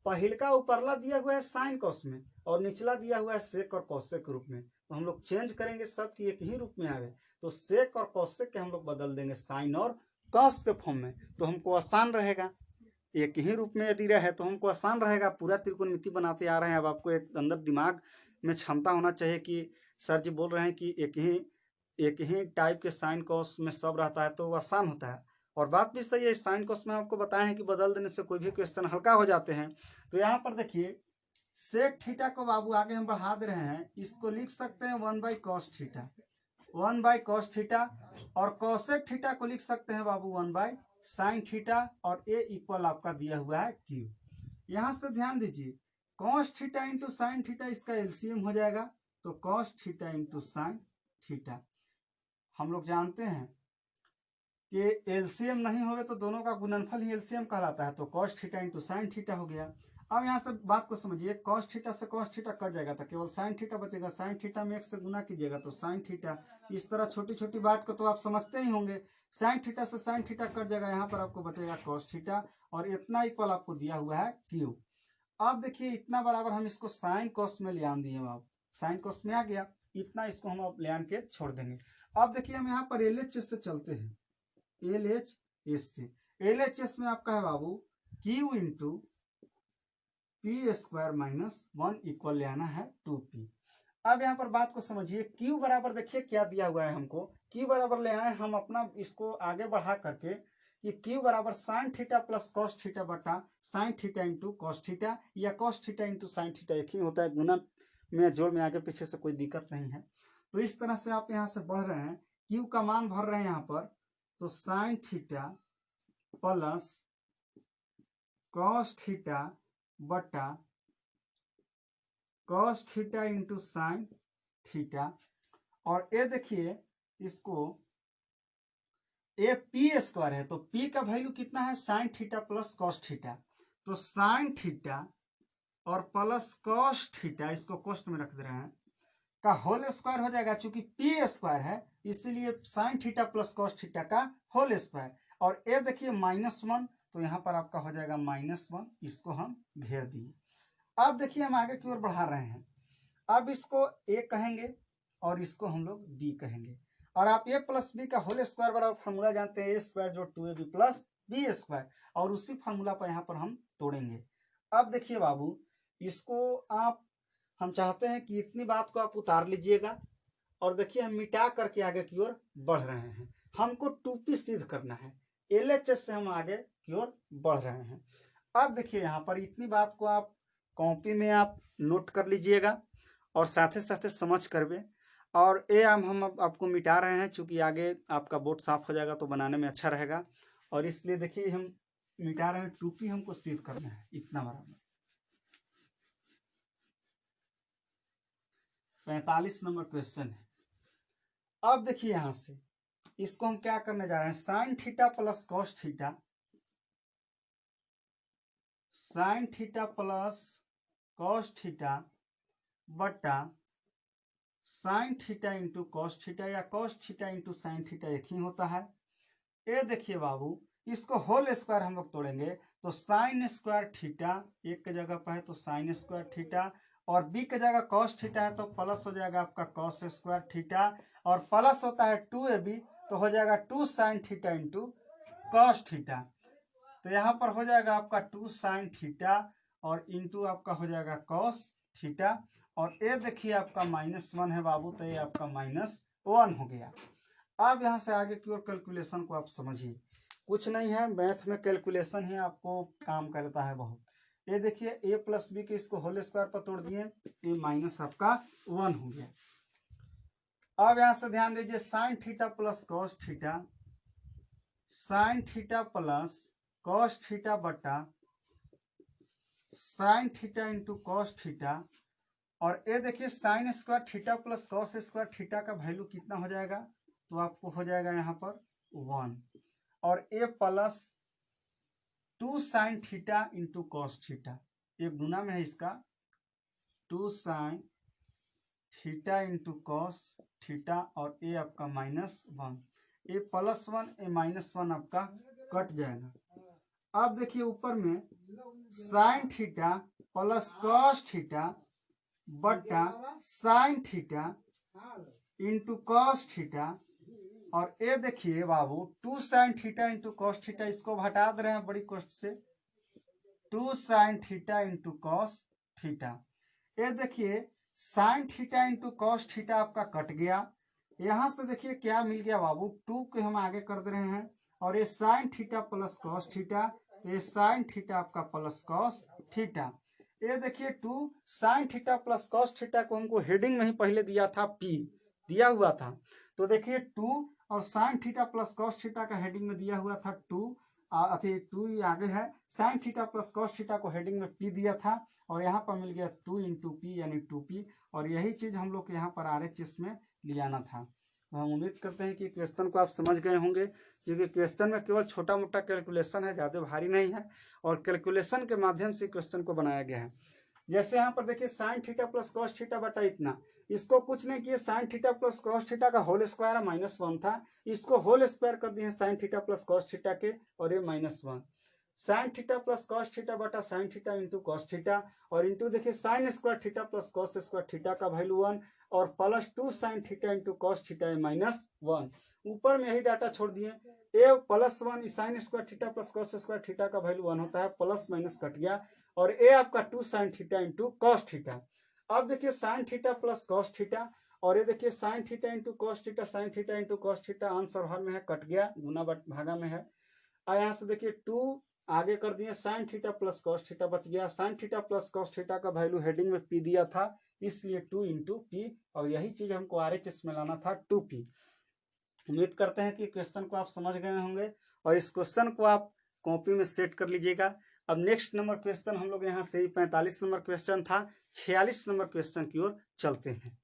पहिलका ऊपरला दिया हुआ है साइन कॉस में और निचला दिया हुआ है सेक और कॉसेक रूप में, तो हम लोग चेंज करेंगे सब की एक ही रूप में आवे, तो सेक और कॉसेक के हम लोग बदल देंगे साइन और कॉस के फॉर्म में, तो हमको आसान रहेगा। एक ही रूप में यदि रहे तो हमको आसान रहेगा। पूरा त्रिकोणमिति बनाते आ रहे हैं, अब आपको एक अंदर दिमाग में क्षमता होना चाहिए कि सर जी बोल रहे हैं कि एक ही टाइप के साइन कॉस में सब रहता है तो वो आसान होता है। और बात भी सही है, साइन कॉस में आपको बताया है कि बदल देने से कोई भी क्वेश्चन हल्का हो जाते हैं। तो यहाँ पर देखिए, सेक थीटा को बाबू आगे हम बढ़ा दे रहे हैं, इसको लिख सकते हैं 1/cos थीटा, 1/cos थीटा, और कॉसेक थीटा को लिख सकते हैं बाबू 1/sin थीटा, और ए इक्वल आपका दिया हुआ है क्यू। यहां से ध्यान दीजिए, cos theta into sine theta इसका एलसीएम हो जाएगा, तो cos theta into sine theta. हम लोग जानते हैं कि एलसीएम नहीं होवे तो दोनों का गुणनफल ही एलसीएम कहलाता है, तो cos theta into sine theta हो गया। अब यहाँ से बात को समझिए, cos थीटा से cos थीटा कट जाएगा तो केवल sin थीटा बचेगा, sin थीटा में 1 से गुना कीजिएगा तो sin थीटा। इस तरह छोटी छोटी बात को तो आप समझते ही होंगे। sin थीटा से sin थीटा कट जाएगा, यहाँ पर आपको बचेगा cos थीटा, और इतना इक्वल आपको दिया हुआ है q। अब देखिए, इतना बराबर हम इसको साइन कॉस में ले आन दिए, अब साइन कॉस में आ गया, इतना इसको हम अब ले आन के छोड़ देंगे। अब देखिए, हम यहाँ पर LHS से चलते हैं, LHS से। LHS में आपका है बाबू Q into P square minus 1 equal ले आना है 2p। अब यहाँ पर बात को समझिए, Q बराबर देखिए क्या दिया हुआ है हमको, Q बराबर ले आए हम अपना इसको आगे बढ़ा करके, ये Q बराबर sine theta plus cos theta बटा sine theta into cos theta, या cos theta into sine theta एक ही होता है, गुना में जोड़ में आगे पीछे से कोई दिक्कत नहीं है। तो इस तरह से आप यहाँ से बढ़ रहे हैं, Q का मान भर रहे हैं यहाँ पर, तो sine theta plus cos theta बटा cos theta into sine theta, और ये देखिए इसको ए पी स्क्वायर है, तो पी का वैल्यू कितना है, sine theta plus cos theta, तो साइन थीटा और प्लस कॉस थीटा, इसको कोष्ट में रख दे रहे हैं, का होल स्क्वायर हो जाएगा। चूंकि पी स्क्वायर है इसलिए sign theta plus cos theta का होल स्क्वायर, और ए देखिए -1, तो यहाँ पर आपका हो जाएगा -1, इसको हम घेर दिए। अब देखिए, हम आगे की ओर बढ़ा रहे हैं, अब इसको ए कहेंगे और इसको हम लोग बी कहेंगे, और आप ए प्लस बी का होल स्क्वायर बराबर फार्मूला जानते हैं, ए स्क्वायर जो 2ab प्लस बी स्क्वायर, और उसी फार्मूला पर यहाँ पर हम तोड़ेंगे। अब देखिए बाबू, इसको आप, हम चाहते हैं कि इतनी बात को आप उतार लीजिएगा और देखिए हम मिटा करके आगे की ओर बढ़ रहे हैं। हमको 2p सिद्ध करना है, LHS से हम आगे की ओर बढ़ रहे हैं। अब देखिए यहाँ पर इतनी बात को आप कॉपी में आप नोट कर लीजिएगा और साथ ही साथ समझ करवे। और ये हम आपको मिटा रहे हैं, चूंकि आगे आपका बोर्ड साफ हो जाएगा तो बनाने में अच्छा रहेगा, और इसलिए देखिए हम मिटा रहे हैं। 2p हमको सिद्ध करना है, इतना बराबर 45 नंबर क्वेश्चन है। अब देखिए यहां से इसको हम क्या करने जा रहे हैं, sine theta plus cos theta, sine theta plus cos theta बटा sine theta into cos theta, या cos theta into sine theta एक ही होता है। ये देखिए बाबू, इसको होल स्क्वायर हम लोग तोड़ेंगे तो साइन स्क्वायर थीटा एक के जगह पर है तो साइन स्क्वायर थीटा, और बी के जगह कॉस थीटा है तो प्लस हो जाएगा आपका कॉस स्क्वायर थीटा, और प्लस होता है 2ab तो हो जाएगा 2 sine theta into cos theta. तो यहाँ पर हो जाएगा आपका 2 साइन थीटा और इंटू आपका हो जाएगा कॉस थीटा, और ये देखिए आपका -1 है बाबू, तो ये आपका -1 हो गया। अब यहाँ से आगे की ओर कैलकुलेशन को आप समझिए, कुछ नहीं है, मैथ में कैलकुलेशन ही आपको काम करता है बहुत। ये देखिए a प्लस बी के इसको होल स्क्वायर पर तोड़ दिए, a माइनस आपका 1 हो गया। अब यहां से ध्यान दीजिए, sine theta plus cos theta, sine theta plus cos theta बटा sine theta into cos theta, और ये देखिए sine square theta plus cos square theta का वैल्यू कितना हो जाएगा, तो आपको हो जाएगा यहाँ पर 1, और A plus 2 sine theta into cos theta, ये गुना में है इसका, 2 sine theta into cos theta, और ए आपका -1, ए +1 ए -1 आपका कट जाएगा। अब देखिए ऊपर में sine theta plus cos theta बटा sine theta into cos theta, और ये देखिए बाबू 2 sine theta into cos theta, इसको हटा दे रहे हैं बड़ी कष्ट से, 2 sine theta into cos theta. ये देखिए sine theta into cos theta आपका कट गया। यहां से देखिए क्या मिल गया बाबू, 2 के हम आगे कर दे रहे हैं, और ये sign theta plus cos theta, ये साइन थीटा आपका प्लस कॉस थीटा। ये देखिए 2 sine theta plus cos theta को हमको हेडिंग में ही पहले दिया था, p दिया हुआ था, तो देखिए 2 और sign theta plus cos theta का हेडिंग में दिया हुआ था 2, 2 आगे है, sine theta plus cos theta को हेडिंग में p दिया था, और यहाँ पर मिल गया 2 इंटू पी यानी 2p, और यही चीज हम लोग यहाँ पर RHS में ले आना था। तो हम उम्मीद करते हैं कि क्वेश्चन को आप समझ गए होंगे, क्योंकि क्वेश्चन में केवल छोटा मोटा कैलकुलेशन है, ज़्यादा भारी नहीं है, और कैलकुलेशन के माध्यम से क्वेश्चन को बनाया गया है। जैसे यहाँ पर देखिए sine theta plus cos theta बटा इतना, इसको कुछ नहीं किए, sine theta plus cos theta का होल स्क्वायर -1 था, इसको होल स्क्वायर कर दिए sine theta plus cos theta के, और ये -1, sine theta plus cos theta बटा sine theta into cos theta, और इंटू देखिए sine square theta plus cos square theta का वैल्यू 1, और plus 2 sine theta into cos theta -1, ऊपर में यही डाटा छोड़ दिए, ए +1 sign square theta plus cos square theta का वैल्यू 1 होता है, प्लस माइनस कट गया, और ए आपका 2 sine theta into cos theta. अब देखिए sine theta plus cos theta, और ये देखिए sine theta into cos theta, sine theta into cos theta, अंश और हर में है, कट गया, गुना भागा में है। और यहाँ से देखिए 2 आगे कर दिए, sine theta plus cos theta बच गया, sign theta plus cos theta का वैल्यू हेडिंग में p दिया था, इसलिए 2 इंटू पी, और यही चीज हमको RHS में लाना था 2p। उम्मीद करते हैं कि क्वेश्चन को आप समझ गए होंगे, और इस क्वेश्चन को आप कॉपी में सेट कर लीजिएगा। अब नेक्स्ट नंबर क्वेश्चन हम लोग यहाँ से ही 45 नंबर क्वेश्चन था, 46 नंबर क्वेश्चन की ओर चलते हैं।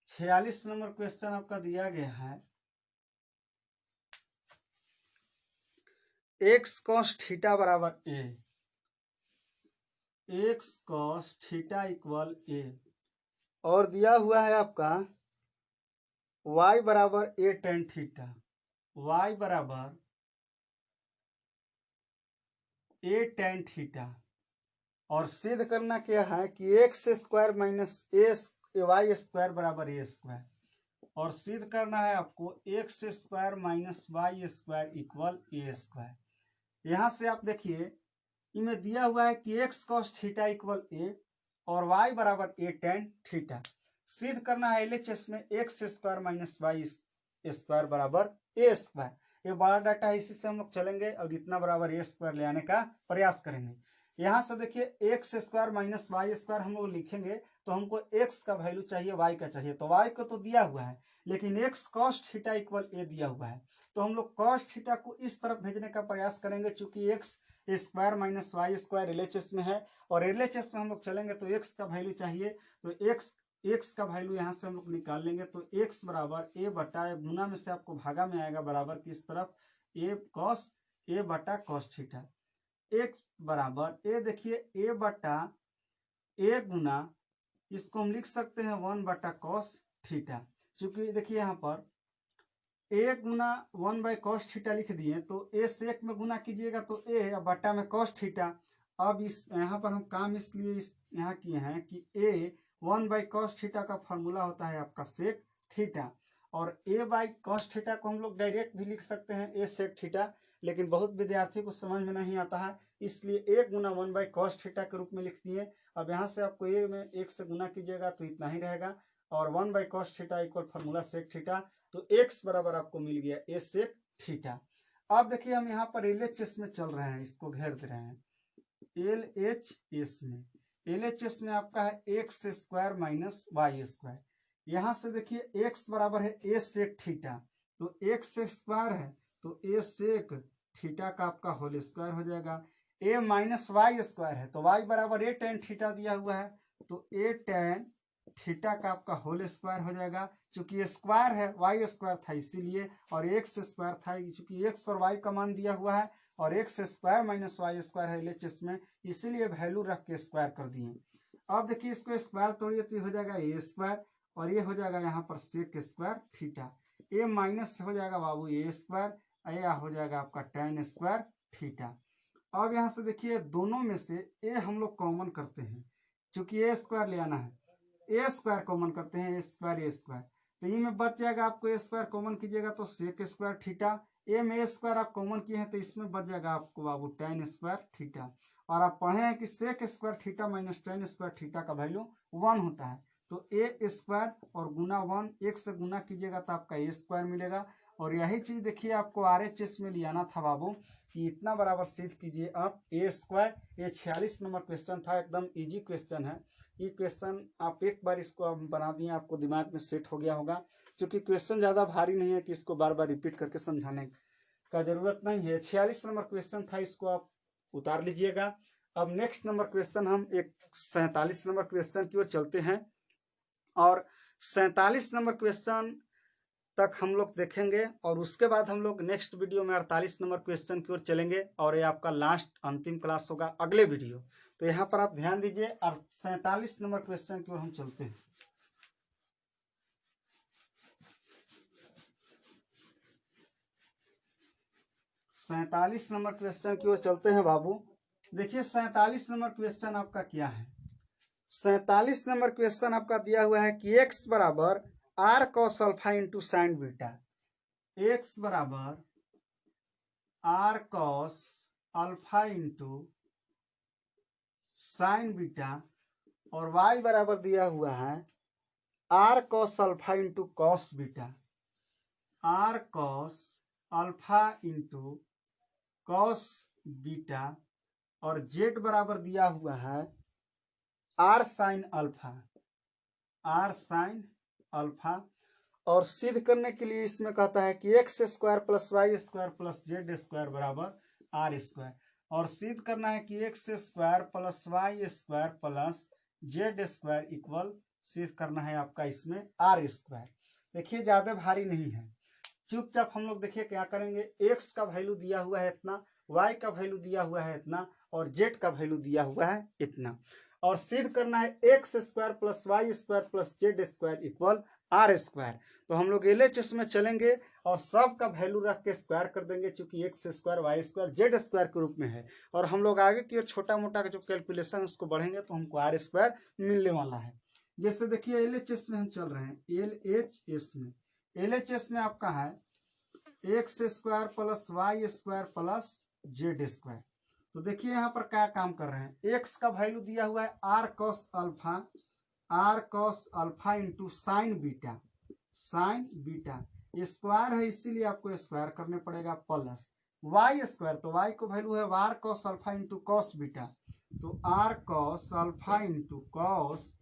छियालीस नंबर क्वेश्चन आपका दिया गया है, एक्स कॉस थीटा बराबर ए, x cos theta equal A, और दिया हुआ है आपका y बराबर ए टेन थीटा, y बराबर ए टेन थीटा, और सिद्ध करना क्या है कि X square minus A Y square बराबर ए स्क्वायर, और सिद्ध करना है आपको X square minus Y square equal A square. यहाँ से आप देखिए इनमें दिया हुआ है कि X cos theta equal A और वाई बराबर ए टेन थीटा। सिद्ध करना है एलएचएस में X square minus Y square बराबर ए स्क्वायर। ये बड़ा डाटा है, इसी से हम लोग चलेंगे और इतना बराबर ए स्क्वायर ले आने का प्रयास करेंगे। यहाँ से देखिए X square minus Y square हम लोग लिखेंगे तो हमको एक्स का वैल्यू चाहिए, वाई का चाहिए, तो वाई को तो दिया हुआ है लेकिन एक्स कॉस थीटा इक्वल ए दिया हुआ है, तो हम लोग कॉस थीटा को इस तरफ भेजने का प्रयास करेंगे। चूंकि X square minus Y square LHS में है और एलएचएस में हम लोग चलेंगे तो एक्स का वैल्यू चाहिए, तो एक्स का वैल्यू यहाँ से हम लोग निकाल लेंगे। तो एक्स बराबर ए बटा गुना में से आपको भागा में आएगा बराबर किस तरफ ए बटा कॉस थीटा। एक्स बराबर ए देखिए ए बटा ए गुना इसको हम लिख सकते हैं 1 बटा कॉस थीटा। चूंकि देखिए यहाँ पर ए गुना 1 बाई कॉस थीटा लिख दिए तो ए सेक में गुना कीजिएगा तो ए बटा में कॉस थीटा। अब इस यहाँ पर हम काम इसलिए यहाँ किए हैं कि ए 1 बाई कॉस थीटा का फॉर्मूला होता है आपका सेक थीटा, और ए बाई कॉस थीटा को हम लोग डायरेक्ट भी लिख सकते हैं ए सेक थीटा, लेकिन बहुत विद्यार्थी को समझ में नहीं आता है, इसलिए ए गुना 1 बाई कॉस थीटा के रूप में लिख दिए। अब यहाँ से आपको ए में एक से गुना कीजिएगा तो इतना ही रहेगा, और 1 by cos theta equal formula sec theta, तो एक्स बराबर आपको मिल गया ए सेक थीटा। अब देखिए हम यहाँ पर एलएचएस में चल रहे हैं, इसको घेर दे रहे हैं एलएचएस में। एलएचएस में आपका है X square minus Y square. यहाँ से देखिए एक्स बराबर है ए सेक थीटा, तो एक्स स्क्वायर है तो ए सेक थीटा का आपका होल स्क्वायर हो जाएगा। ए माइनस वाई स्क्वायर है तो वाई बराबर ए टेन थीटा दिया हुआ है तो ए टेन थीटा का आपका होल स्क्वायर हो जाएगा। चूंकि स्क्वायर है वाई स्क्वायर था इसीलिए, और एक्स स्क्वायर था चूंकि एक्स और वाई का मान दिया हुआ है, और X square minus Y square है एलएचएस में, इसीलिए वैल्यू रख के स्क्वायर कर दिए। अब देखिए इसको स्क्वायर तोड़िए तो हो जाएगा ए स्क्वायर, और ये हो जाएगा यहाँ पर सेक स्क्वायर थीटा। ए माइनस हो जाएगा बाबू ए स्क्वायर, ए हो जाएगा आपका टेन स्क्वायर थीटा। अब यहाँ से देखिए दोनों में से ए हम लोग कॉमन करते हैं, चूंकि ए स्क्वायर ले आना है, ए स्क्वायर कॉमन करते हैं, ए स्क्वायर तो ये में बच जाएगा आपको ए स्क्वायर कॉमन कीजिएगा तो सेक स्क्वायर थीटा। ए में ए स्क्वायर आप कॉमन किए हैं तो इसमें बच जाएगा आपको बाबू टेन स्क्वायर थीटा। और आप पढ़े हैं कि sec square theta minus tan square theta का वैल्यू 1 होता है, तो ए स्क्वायर और गुना 1 एक से गुना कीजिएगा तो आपका ए स्क्वायर मिलेगा। और यही चीज देखिए आपको आरएचएस में ले आना था बाबू कि इतना बराबर सिद्ध कीजिए आप ए स्क्वायर। ये 46 नंबर क्वेश्चन था, एकदम इजी क्वेश्चन है। ये क्वेश्चन आप एक बार इसको आप बना दिए आपको दिमाग में सेट हो गया होगा, क्योंकि क्वेश्चन ज्यादा भारी नहीं है कि इसको बार बार रिपीट करके समझाने का जरूरत नहीं है। 46 नंबर क्वेश्चन था, इसको आप उतार लीजिएगा। अब नेक्स्ट नंबर क्वेश्चन हम एक 47 नंबर क्वेश्चन की ओर चलते हैं, और 47 नंबर क्वेश्चन तक हम लोग देखेंगे और उसके बाद हम लोग नेक्स्ट वीडियो में 48 नंबर क्वेश्चन की ओर चलेंगे, और ये आपका लास्ट अंतिम क्लास होगा अगले वीडियो। तो यहाँ पर आप ध्यान दीजिए और 47 नंबर क्वेश्चन की ओर हम चलते हैं। सैतालीस नंबर क्वेश्चन की ओर चलते हैं बाबू। देखिए 47 नंबर क्वेश्चन आपका क्या है। 47 नंबर क्वेश्चन आपका दिया हुआ है कि x बराबर R cos alpha into sine beta, X बराबर R cos alpha into sine beta, और y बराबर दिया हुआ है R cos alpha into cos beta, R cos alpha into cos beta, और z बराबर दिया हुआ है R sine alpha, R sine alpha. और सिद्ध करने के लिए इसमें कहता है कि X square plus Y square plus Z square बराबर आर स्क्वायर, और सिद्ध करना है कि X square plus Y square plus Z square equal सिद्ध करना है आपका इसमें आर स्क्वायर। देखिए ज्यादा भारी नहीं है, चुपचाप हम लोग देखिए क्या करेंगे। एक्स का वैल्यू दिया हुआ है इतना, वाई का वैल्यू दिया हुआ है इतना, और जेड का वैल्यू दिया हुआ है इतना, और सिद्ध करना है X square plus Y square plus Z square equal R square. तो हम लोग LHS में चलेंगे और सब का वैल्यू रख के स्क्वायर कर देंगे, चूंकि X square Y square Z square के रूप में है। और हम लोग आगे की छोटा मोटा जो कैलकुलेशन उसको बढ़ेंगे तो हमको आर स्क्वायर मिलने वाला है। जैसे देखिए LHS में हम चल रहे हैं, LHS में आपका है X square plus Y square plus Z square. तो देखिए यहाँ पर क्या काम कर रहे हैं, एक्स का वैल्यू दिया हुआ है R cos alpha into sine beta square है, इसीलिए आपको स्क्वायर करने पड़ेगा, प्लस वाई स्क्वायर, तो वाई को वैल्यू है R cos alpha into cos beta, तो R cos alpha into cos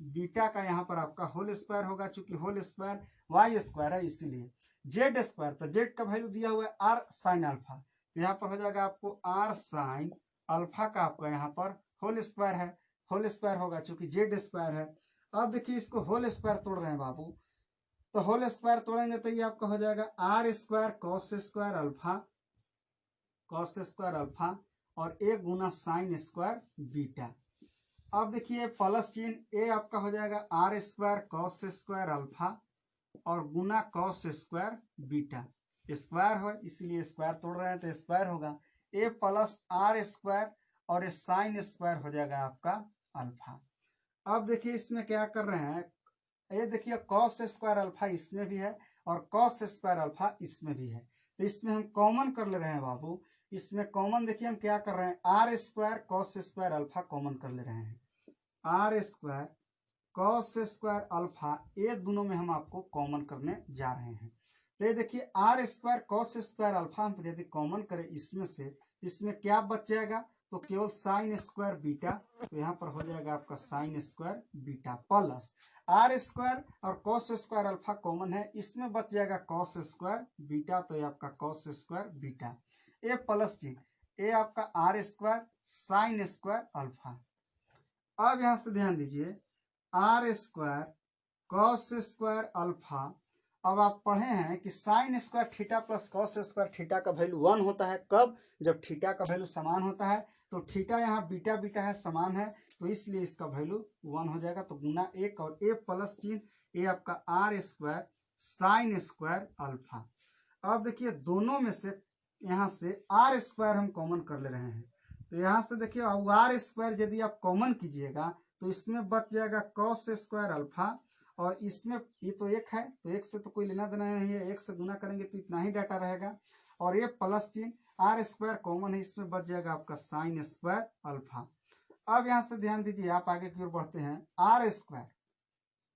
beta का यहाँ पर आपका होल स्क्वायर होगा, चूंकि होल स्क्वायर वाई स्क्वायर है इसीलिए। जेड स्क्वायर, तो जेड का वैल्यू दिया हुआ है आर साइन अल्फा, तो यहाँ पर हो जाएगा आपको आर साइन अल्फा का आपका यहाँ पर होल स्क्वायर है, होल स्क्वायर होगा चूंकि जेड स्क्वायर है। अब देखिए इसको होल स्क्वायर तोड़ रहे हैं बाबू, तो होल स्क्वायर तोड़ेंगे तो ये आपका हो जाएगा R square cos square alpha और ए गुना साइन स्क्वायर बीटा। अब देखिए प्लस चिन्ह, ए आपका हो जाएगा R square cos square alpha और गुना कॉस स्क्वायर बीटा, स्क्वायर हो इसीलिए स्क्वायर तोड़ रहे हैं तो स्क्वायर होगा, ए प्लस आर स्क्वायर और साइन स्क्वायर हो जाएगा आपका अल्फा। अब देखिए इसमें क्या कर रहे हैं, ये देखिए कॉस स्क्वायर अल्फा इसमें भी है और कॉस स्क्वायर अल्फा इसमें भी है, तो इसमें हम कॉमन कर ले रहे हैं बाबू। इसमें कॉमन देखिए हम क्या कर रहे हैं, R square cos square alpha common कर ले रहे हैं, R square cos square alpha, ये दोनों में हम आपको कॉमन करने जा रहे हैं। तो ये देखिए R square cos square alpha हम यदि कॉमन करें इसमें से, इसमें क्या बच जाएगा, तो केवल साइन स्क्वायर बीटा, तो यहाँ पर हो जाएगा आपका sine square beta plus R square और कॉस स्क्वायर अल्फा कॉमन है, इसमें बच जाएगा कॉस स्क्वायर बीटा, तो ये आपका कॉस स्क्वायर बीटा, ए प्लस जी ए आपका R square sine square alpha. अब यहां से ध्यान दीजिए R square cos square alpha, अब आप पढ़े हैं कि sine square theta plus cos square theta का वैल्यू 1 होता है, कब, जब थीटा का वैल्यू समान होता है, तो थीटा यहाँ बीटा बीटा है समान है, तो इसलिए इसका वैल्यू 1 हो जाएगा, तो गुना एक और ए प्लस चिन्ह, ए आपका R square sine square alpha. अब देखिए दोनों में से यहाँ से आर स्क्वायर हम कॉमन कर ले रहे हैं, तो यहाँ से देखिए आर स्क्वायर यदि आप कॉमन कीजिएगा तो इसमें बच जाएगा कॉस स्क्वायर अल्फा, और इसमें ये तो एक है तो एक से तो कोई लेना देना नहीं है, एक से गुना करेंगे तो इतना ही डाटा रहेगा, और ये प्लस चिन्ह आर स्क्वायर कॉमन है, इसमें बच जाएगा आपका साइन स्क्वायर अल्फा। अब यहाँ से ध्यान दीजिए, आप आगे की ओर बढ़ते हैं, आर स्क्वायर,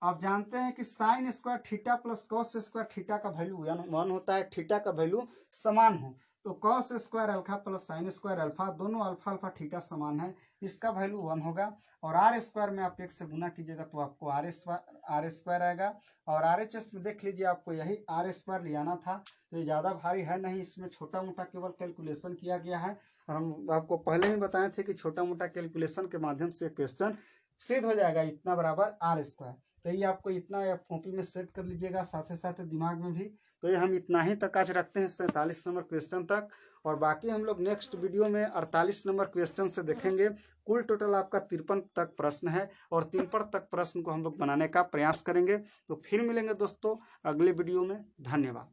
आप जानते हैं कि sine square theta plus cos square theta का वैल्यू 1 होता है, थीटा का वैल्यू समान हो, तो cos square alpha plus sine square alpha, दोनों अल्फा अल्फा थीटा समान है, इसका वैल्यू 1 होगा, और आर स्क्वायर में आप 1 से गुना कीजिएगा तो आपको आर स्क्वायर आएगा। और RHS में देख लीजिए आपको यही आर स्क्वायर ले आना था, तो ये ज़्यादा भारी है नहीं, इसमें छोटा मोटा केवल कैलकुलेशन किया गया है, और हम आपको पहले ही बताए थे कि छोटा मोटा कैलकुलेशन के माध्यम से क्वेश्चन सिद्ध हो जाएगा, इतना बराबर आर स्क्वायर। तो ये आपको इतना आप कॉपी में सेट कर लीजिएगा, साथ ही साथ दिमाग में भी। तो ये हम इतना ही तक आज रखते हैं 47 नंबर क्वेश्चन तक, और बाकी हम लोग नेक्स्ट वीडियो में 48 नंबर क्वेश्चन से देखेंगे। कुल टोटल आपका 53 तक प्रश्न है, और 53 तक प्रश्न को हम लोग बनाने का प्रयास करेंगे। तो फिर मिलेंगे दोस्तों अगले वीडियो में, धन्यवाद।